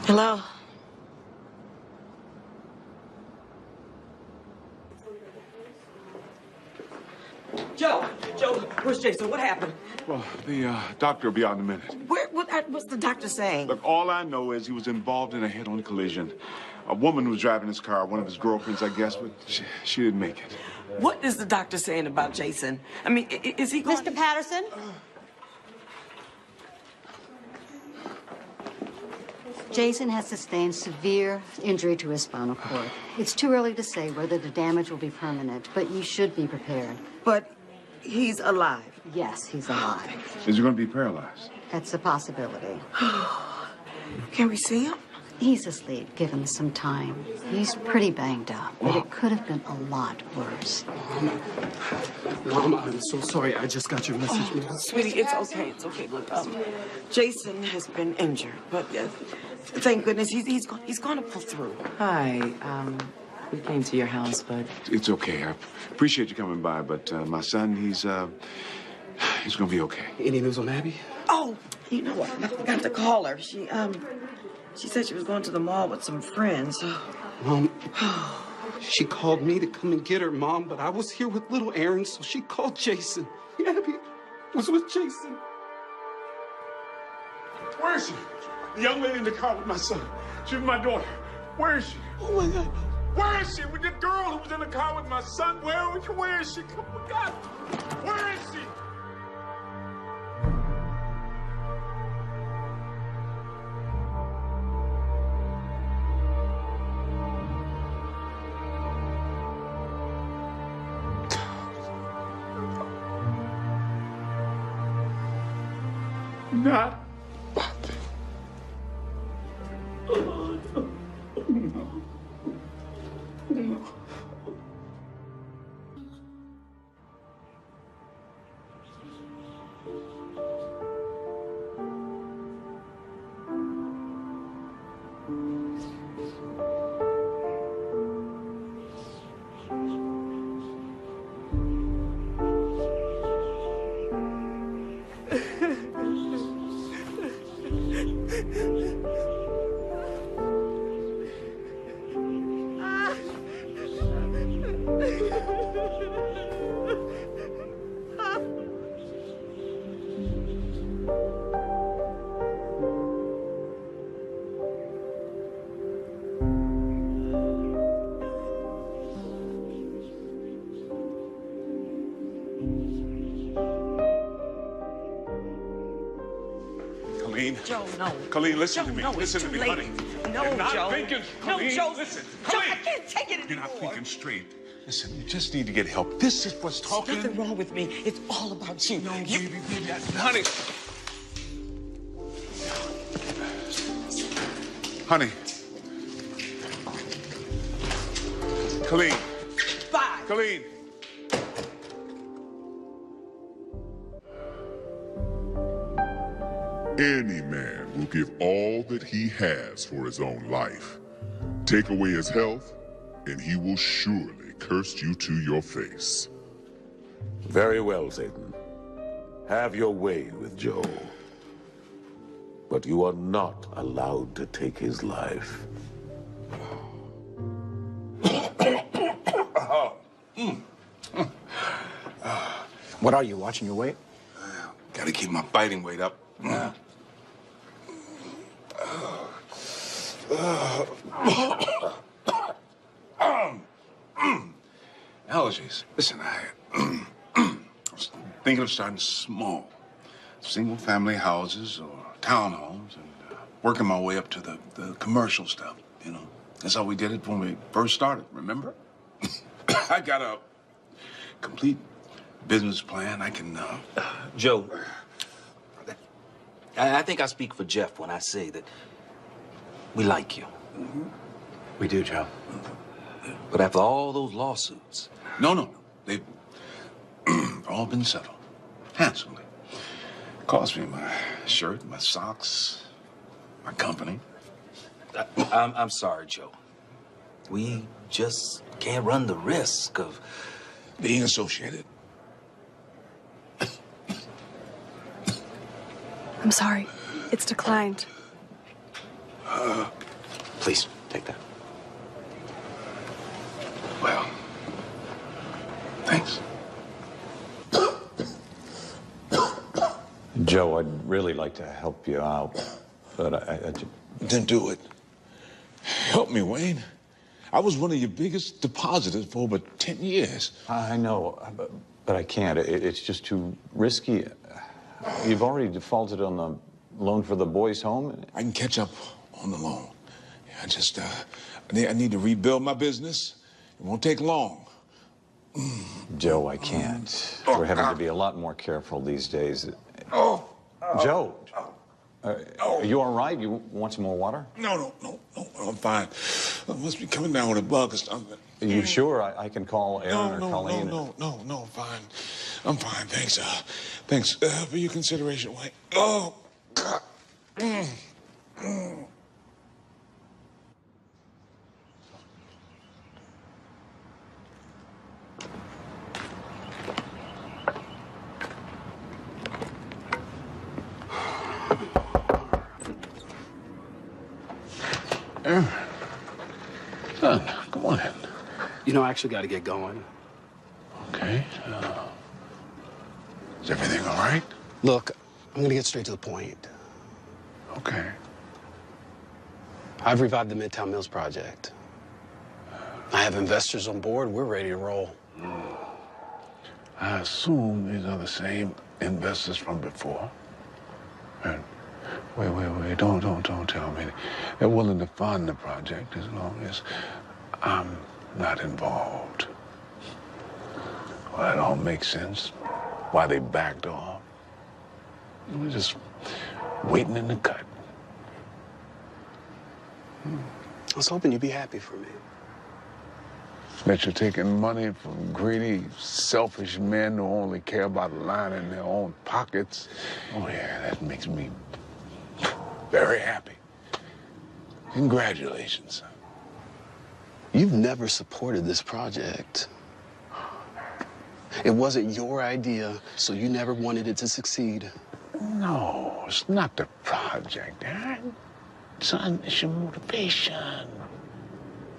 Hello? Joe, where's Jason? What happened? Well, the doctor will be out in a minute. What's the doctor saying? Look, all I know is he was involved in a head-on collision. A woman was driving his car, one of his girlfriends, I guess, but she didn't make it. What is the doctor saying about Jason? I mean, is he going... Mr. Patterson? Jason has sustained severe injury to his spinal cord. It's too early to say whether the damage will be permanent, but you should be prepared. But he's alive? Yes, he's alive. Is he going to be paralyzed? That's a possibility. Can we see him? He's asleep. Give him some time. He's pretty banged up, but it could have been a lot worse. Mom, I'm so sorry. I just got your message. Sweetie, it's okay. It's okay. Look, Jason has been injured, but thank goodness he's going to pull through. Hi. We came to your house, but... It's okay. I appreciate you coming by, but my son, he's going to be okay. Any news on Abby? Oh, you know what? I forgot to call her. She said she was going to the mall with some friends. Mom, she called me to come and get her, Mom, but I was here with little Aaron, so she called Jason. Abby was with Jason. Where is she? The young lady in the car with my son. She's my daughter. Where is she? Oh, my God. Where is she? With the girl who was in the car with my son. Where is she? Come on, God. Where is she? Not. Oh, no. No. Joe, no. Colleen, listen Joe, to me. No, listen to me, late. honey. No, You're not Joe. thinking. Colleen, no, Joe. Listen. Joe, Colleen. I can't take it anymore. You're not thinking straight. Listen, you just need to get help. This is what's talking. There's nothing wrong with me. It's all about you. No, baby, honey. Honey. Colleen. Bye. Colleen. Any man will give all that he has for his own life. Take away his health, and he will surely curse you to your face. Very well, Satan. Have your way with Joe. But you are not allowed to take his life. What are you, watching your weight? Gotta keep my fighting weight up. Allergies. Listen, I was thinking of starting small. Single-family houses or townhomes and working my way up to the commercial stuff, you know. That's how we did it when we first started, remember? I got a complete business plan. I can, Joe, I think I speak for Jeff when I say that we like you. We do, Joe. But after all those lawsuits... No. They've all been settled. Handsomely. Cost me my shirt, my socks, my company. I'm sorry, Joe. We just can't run the risk of... being associated. I'm sorry. It's declined. Please, take that. Well, thanks. Joe, I'd really like to help you out, but I Then do it. Help me, Wayne. I was one of your biggest depositors for over 10 years. I know, but I can't. It's just too risky. You've already defaulted on the loan for the boys' home. I can catch up on the loan. I just, I need to rebuild my business. It won't take long. Joe, I can't. We're having to be a lot more careful these days. Joe, are you all right? You want some more water? No, I'm fine. I must be coming down with a bug or something. Are you sure? I can call Aaron or Colleen? No, I'm fine. I'm fine, thanks. Thanks for your consideration, Wayne. Oh, God. Aaron. Son, come on in. You know, I actually got to get going. Okay. Is everything all right? Look, I'm going to get straight to the point. Okay. I've revived the Midtown Mills project. I have investors on board. We're ready to roll. I assume these are the same investors from before. And wait, don't tell me. They're willing to fund the project as long as I'm not involved. Well, that all makes sense. Why they backed off. We're just waiting in the cut. I was hoping you'd be happy for me. That you're taking money from greedy, selfish men who only care about lining their own pockets. Oh, yeah, that makes me very happy. Congratulations. You've never supported this project. It wasn't your idea, so you never wanted it to succeed. No, it's not the project, Aaron. Son, it's your motivation.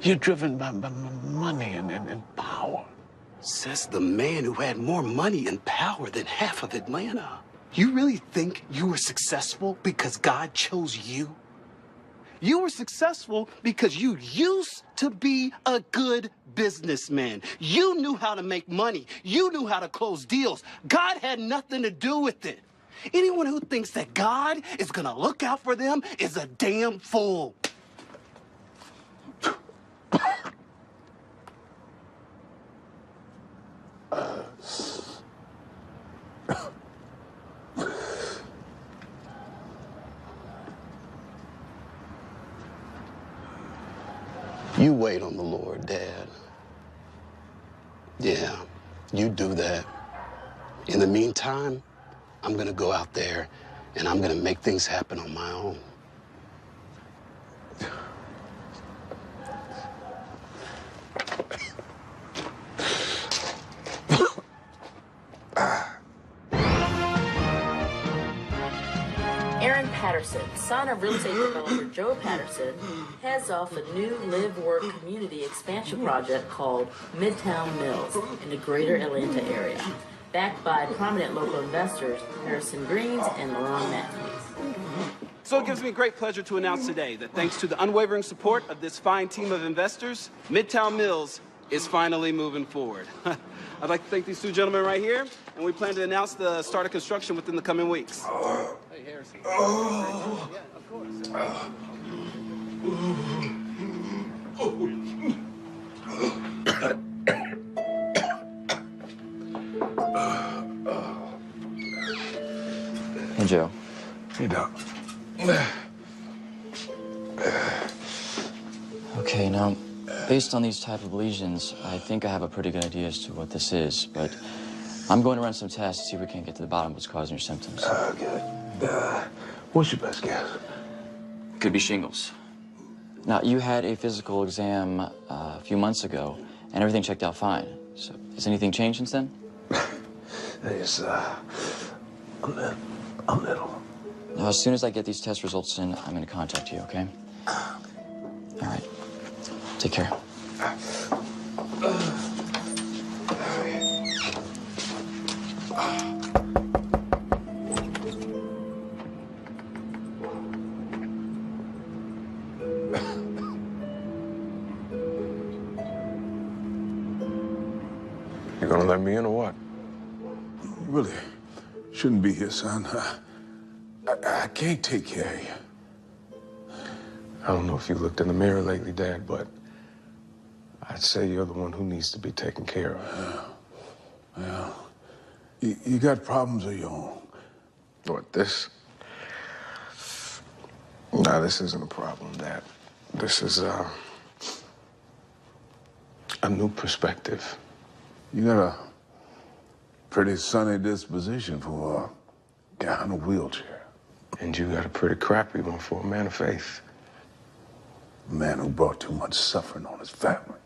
You're driven by money and power. Says the man who had more money and power than half of Atlanta. You really think you were successful because God chose you? You were successful because you used to be a good businessman. You knew how to make money. You knew how to close deals. God had nothing to do with it. Anyone who thinks that God is gonna look out for them is a damn fool. You wait on the Lord, Dad. Yeah, you do that. In the meantime, I'm gonna go out there and I'm gonna make things happen on my own. Aaron Patterson, son of real estate developer Joe Patterson, heads off a new live-work community expansion project called Midtown Mills in the greater Atlanta area, backed by prominent local investors Harrison Greens and LaRon Matthews. So it gives me great pleasure to announce today that thanks to the unwavering support of this fine team of investors, Midtown Mills is finally moving forward. I'd like to thank these two gentlemen right here, and we plan to announce the start of construction within the coming weeks. Hey, Harrison. Yeah, of course. Hey, Joe. Hey, Doc. Okay, now, based on these type of lesions, I think I have a pretty good idea as to what this is, but I'm going to run some tests to see if we can get to the bottom of what's causing your symptoms. Good. What's your best guess? Could be shingles. Now, you had a physical exam a few months ago, and everything checked out fine. So, has anything changed since then? It's, a little. Now, as soon as I get these test results in, I'm going to contact you, okay? All right. Take care. let me in or what? You really shouldn't be here, son. I can't take care of you. I don't know if you looked in the mirror lately, Dad, but I'd say you're the one who needs to be taken care of. Yeah. You got problems of your own. What, this? No, this isn't a problem, Dad. This is, a new perspective. You got a pretty sunny disposition for a guy in a wheelchair. And you got a pretty crappy one for a man of faith. A man who brought too much suffering on his family.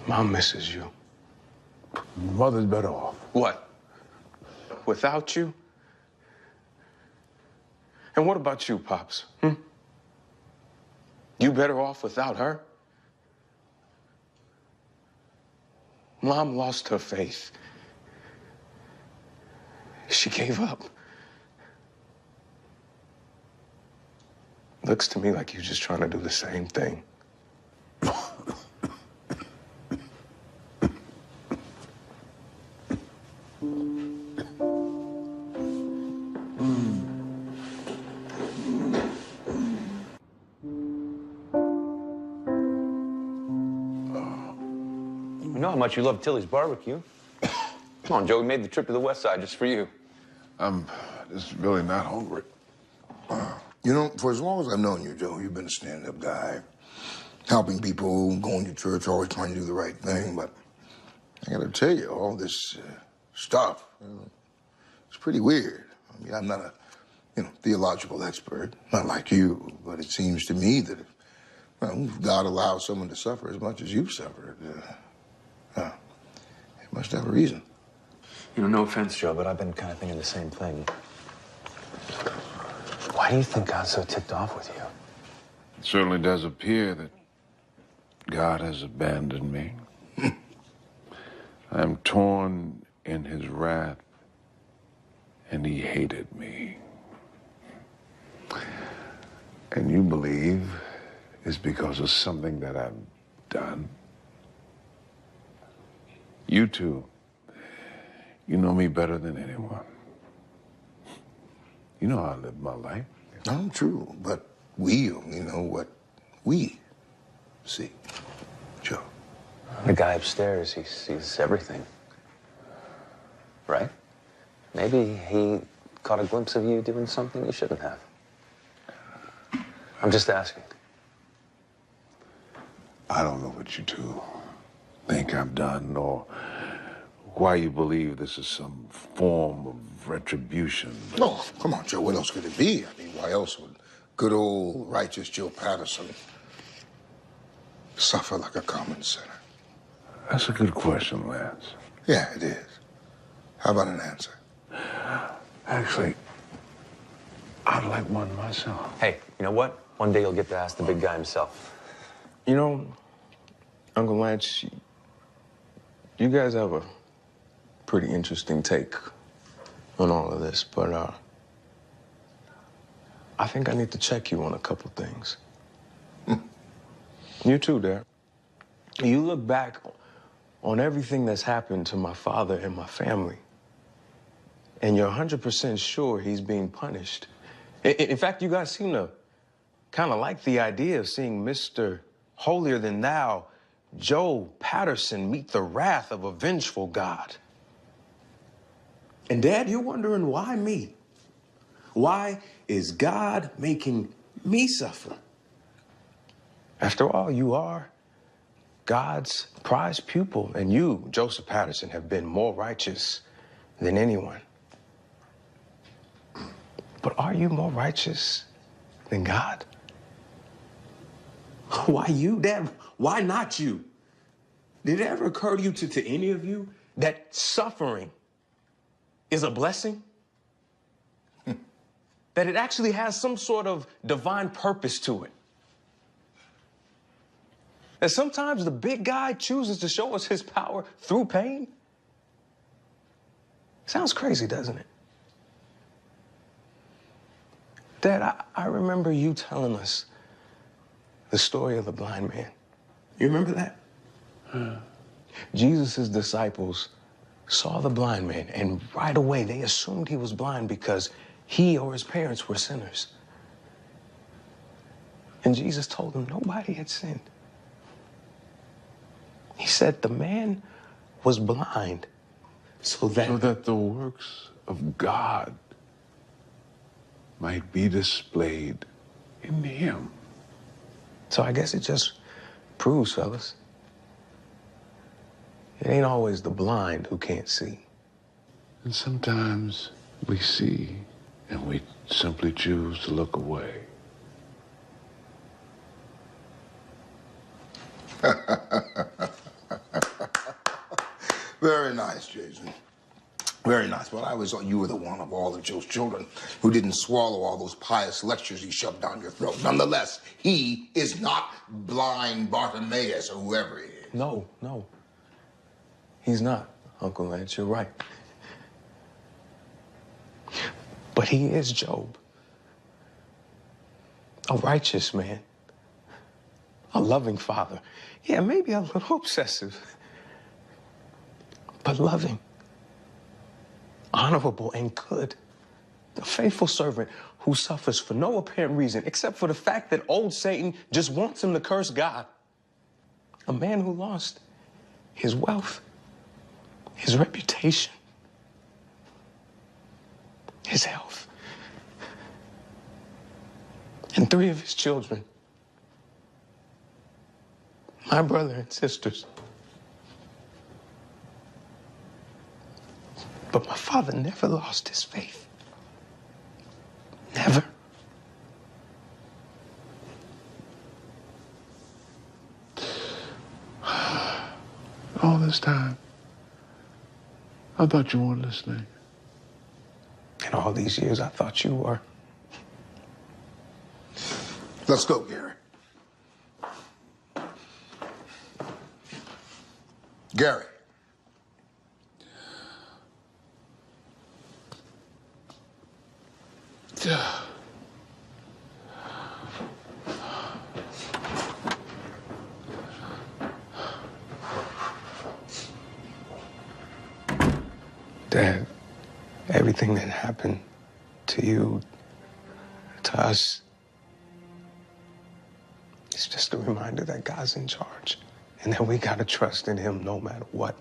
Mom misses you. Mother's better off. What? Without you? And what about you, Pops? You better off without her? Mom lost her faith. She gave up. Looks to me like you're just trying to do the same thing. I know how much you love Tilly's barbecue. Come on, Joe, we made the trip to the West Side just for you. I'm just really not hungry. You know, for as long as I've known you, Joe, you've been a stand-up guy, helping people, going to church, always trying to do the right thing. But I gotta tell you, all this stuff, it's pretty weird. I mean, I'm not a, theological expert, not like you, but it seems to me that if God allows someone to suffer as much as you've suffered, it must have a reason. You know, no offense, Joe, but I've been kind of thinking the same thing. Why do you think God's so ticked off with you? It certainly does appear that God has abandoned me. I'm torn in his wrath, and he hated me. And you believe it's because of something that I've done? You two, you know me better than anyone. You know how I live my life. No, true, but we only know what we see, Joe. The guy upstairs, he sees everything. Right? Maybe he caught a glimpse of you doing something you shouldn't have. I'm just asking. I don't know what you two think I've done, or why you believe this is some form of retribution. Oh, come on, Joe, what else could it be? I mean, why else would good old righteous Joe Patterson suffer like a common sinner? That's a good question, Lance. Yeah, it is. How about an answer? Actually, I'd like one myself. Hey, you know what? One day you'll get to ask the big guy himself. You know, Uncle Lance, you guys have a pretty interesting take on all of this, but I think I need to check you on a couple things. You too, Dad. You look back on everything that's happened to my father and my family, and you're 100% sure he's being punished. In fact, you guys seem to kind of like the idea of seeing Mr. Holier-than-thou Joe Patterson meet the wrath of a vengeful God. And Dad, you're wondering why me? Why is God making me suffer? After all, you are God's prized pupil, and you, Joseph Patterson, have been more righteous than anyone. But are you more righteous than God? Why you, Dad? Why not you? Did it ever occur to you, to any of you, that suffering is a blessing? That it actually has some sort of divine purpose to it? That sometimes the big guy chooses to show us his power through pain? Sounds crazy, doesn't it? Dad, I remember you telling us the story of the blind man. You remember that? Jesus' disciples saw the blind man, and right away they assumed he was blind because he or his parents were sinners. And Jesus told them nobody had sinned. He said the man was blind so that the works of God might be displayed in him. So I guess it just proves, fellas, it ain't always the blind who can't see. And sometimes we see and we simply choose to look away. Very nice, Jason. Very nice. Well, you were the one of all of Joe's children who didn't swallow all those pious lectures he shoved down your throat. Nonetheless, he is not blind Bartimaeus or whoever he is. No. He's not, Uncle Lance. You're right. But he is Job. A righteous man. A loving father. Yeah, maybe a little obsessive. But loving. Honorable and good. A faithful servant who suffers for no apparent reason except for the fact that old Satan just wants him to curse God. A man who lost his wealth, his reputation, his health, and 3 of his children. My brother and sisters. But my father never lost his faith. Never. All this time, I thought you weren't listening. And all these years, I thought you were. Let's go, Gary. Gary. Dad, everything that happened to you, to us, it's just a reminder that God's in charge and that we gotta trust in him no matter what.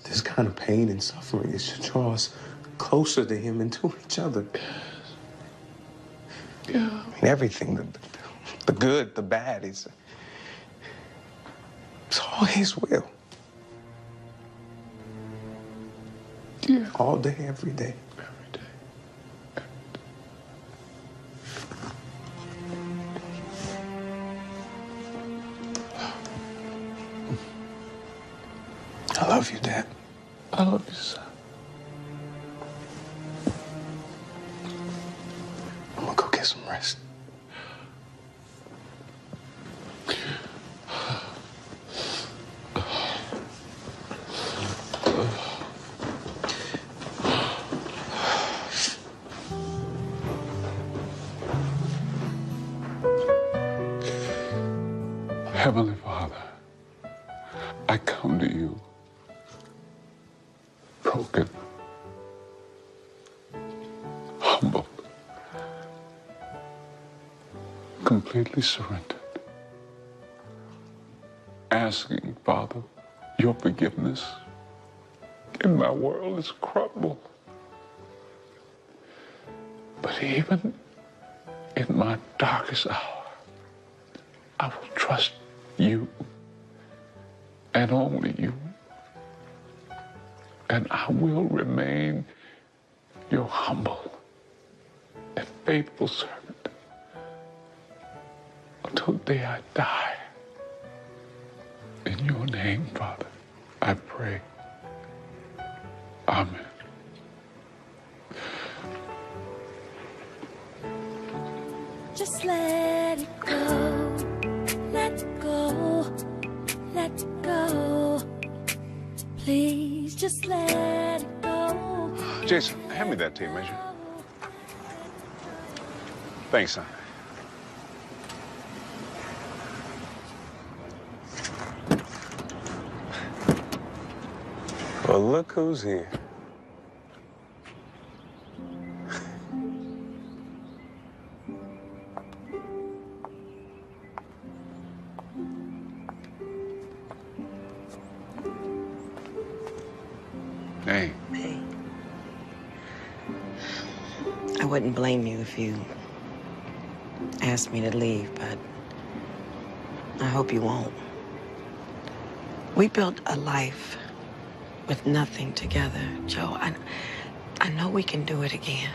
This kind of pain and suffering is to draw us closer to him and to each other. Yeah. I mean, everything, the good, the bad, it's all his will. Yeah. All day, every day. Every day. I love you, Dad. I love you, son. I'm gonna go get some rest. Heavenly Father, I come to you broken, humble, completely surrendered, asking, Father, your forgiveness. And my world is crumbled. But even in my darkest hour, I will trust you and only you. And I will remain your humble and faithful servant until the day I die. In your name, Father, I pray. Amen. Just let it go, let go, let go. Please just let it go. Jason, hand me that tape measure. Thanks, son. Well, look who's here. Hey. Hey. I wouldn't blame you if you asked me to leave, but I hope you won't. We built a life with nothing together, Joe. I know we can do it again.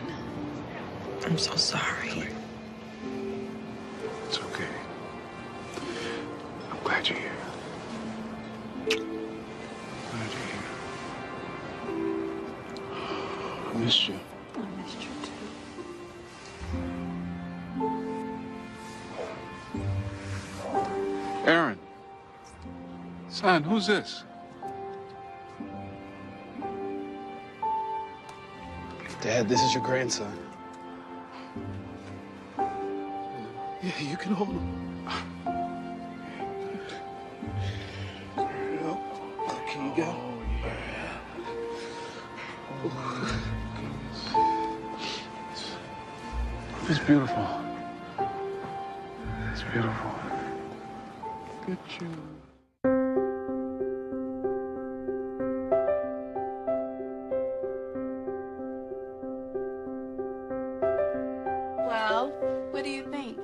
I'm so sorry. It's okay. I'm glad you're here. Glad you're here. I missed you. I missed you too. Aaron. Son, who's this? Dad, this is your grandson. Yeah, you can hold him. Here you go. It's beautiful. It's beautiful. Good job. Well, what do you think?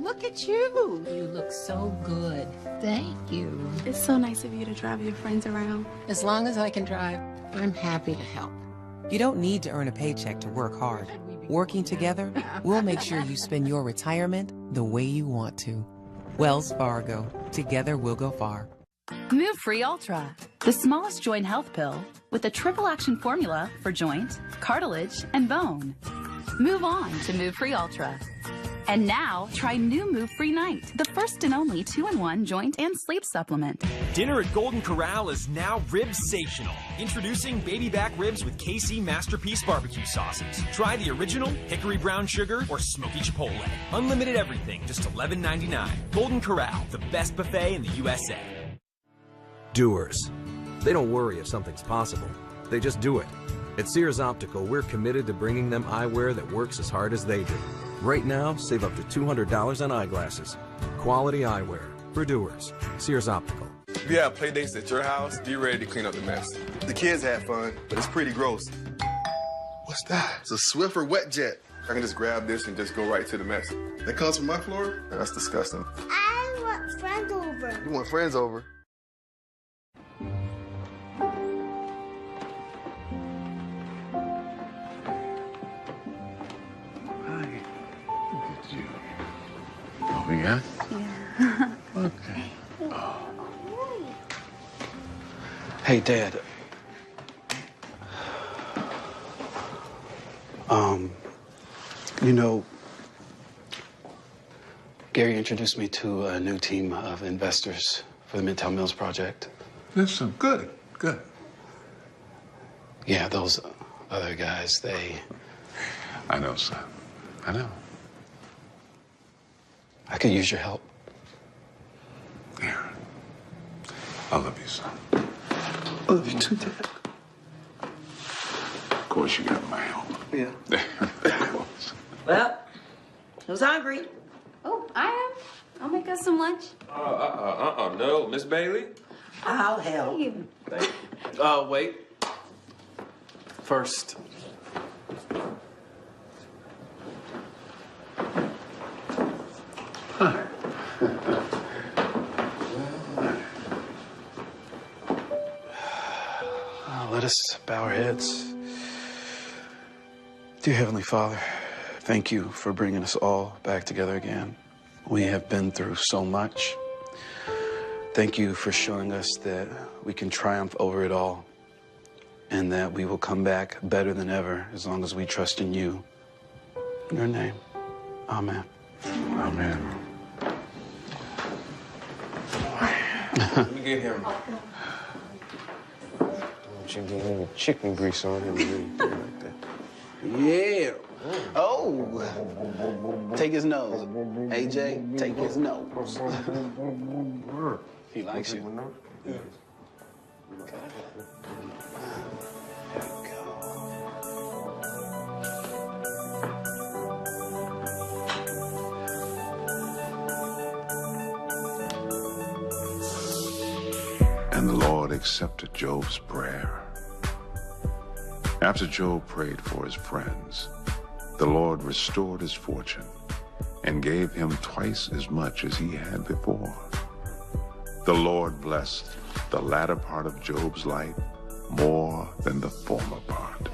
Look at you. You look so good. Thank you. It's so nice of you to drive your friends around. As long as I can drive, I'm happy to help. You don't need to earn a paycheck to work hard. Working together, we'll make sure you spend your retirement the way you want to. Wells Fargo. Together we'll go far. Move Free Ultra, the smallest joint health pill with a triple action formula for joint, cartilage, and bone. Move on to Move Free Ultra. And now, try new Move Free Night, the first and only 2-in-1 joint and sleep supplement. Dinner at Golden Corral is now Ribsational. Introducing baby back ribs with KC Masterpiece barbecue sauces. Try the original, hickory brown sugar, or smoky chipotle. Unlimited everything, just $11.99. Golden Corral, the best buffet in the USA. Doers. They don't worry if something's possible. They just do it. At Sears Optical, we're committed to bringing them eyewear that works as hard as they do. Right now, save up to $200 on eyeglasses. Quality eyewear for doers. Sears Optical. If you have play dates at your house, be ready to clean up the mess. The kids had fun, but it's pretty gross. What's that? It's a Swiffer wet jet. I can just grab this and just go right to the mess. That comes from my floor? That's disgusting. I want friends over. You want friends over? Oh, yeah? Yeah. Okay. Oh. Hey, Dad. You know, Gary introduced me to a new team of investors for the Midtown Mills project. Listen, good. Yeah, those other guys, they... I know, son. I know. I could use your help. Aaron, I love you, son. I love you too, Dad. Of course you got my help. Yeah. Well, who's hungry? Oh, I am. I'll make us some lunch. No, Miss Bailey. I'll help. Thank you. Wait. First. Let us bow our heads. Dear Heavenly Father, thank you for bringing us all back together again. We have been through so much. Thank you for showing us that we can triumph over it all and that we will come back better than ever as long as we trust in you. In your name, amen. Amen. Let me get him. You get any chicken grease on him, really do like that. Yeah. Oh. Take his nose. AJ, take his nose. He likes you. And the Lord accepted Job's prayer. After Job prayed for his friends, the Lord restored his fortune and gave him twice as much as he had before. The Lord blessed the latter part of Job's life more than the former part.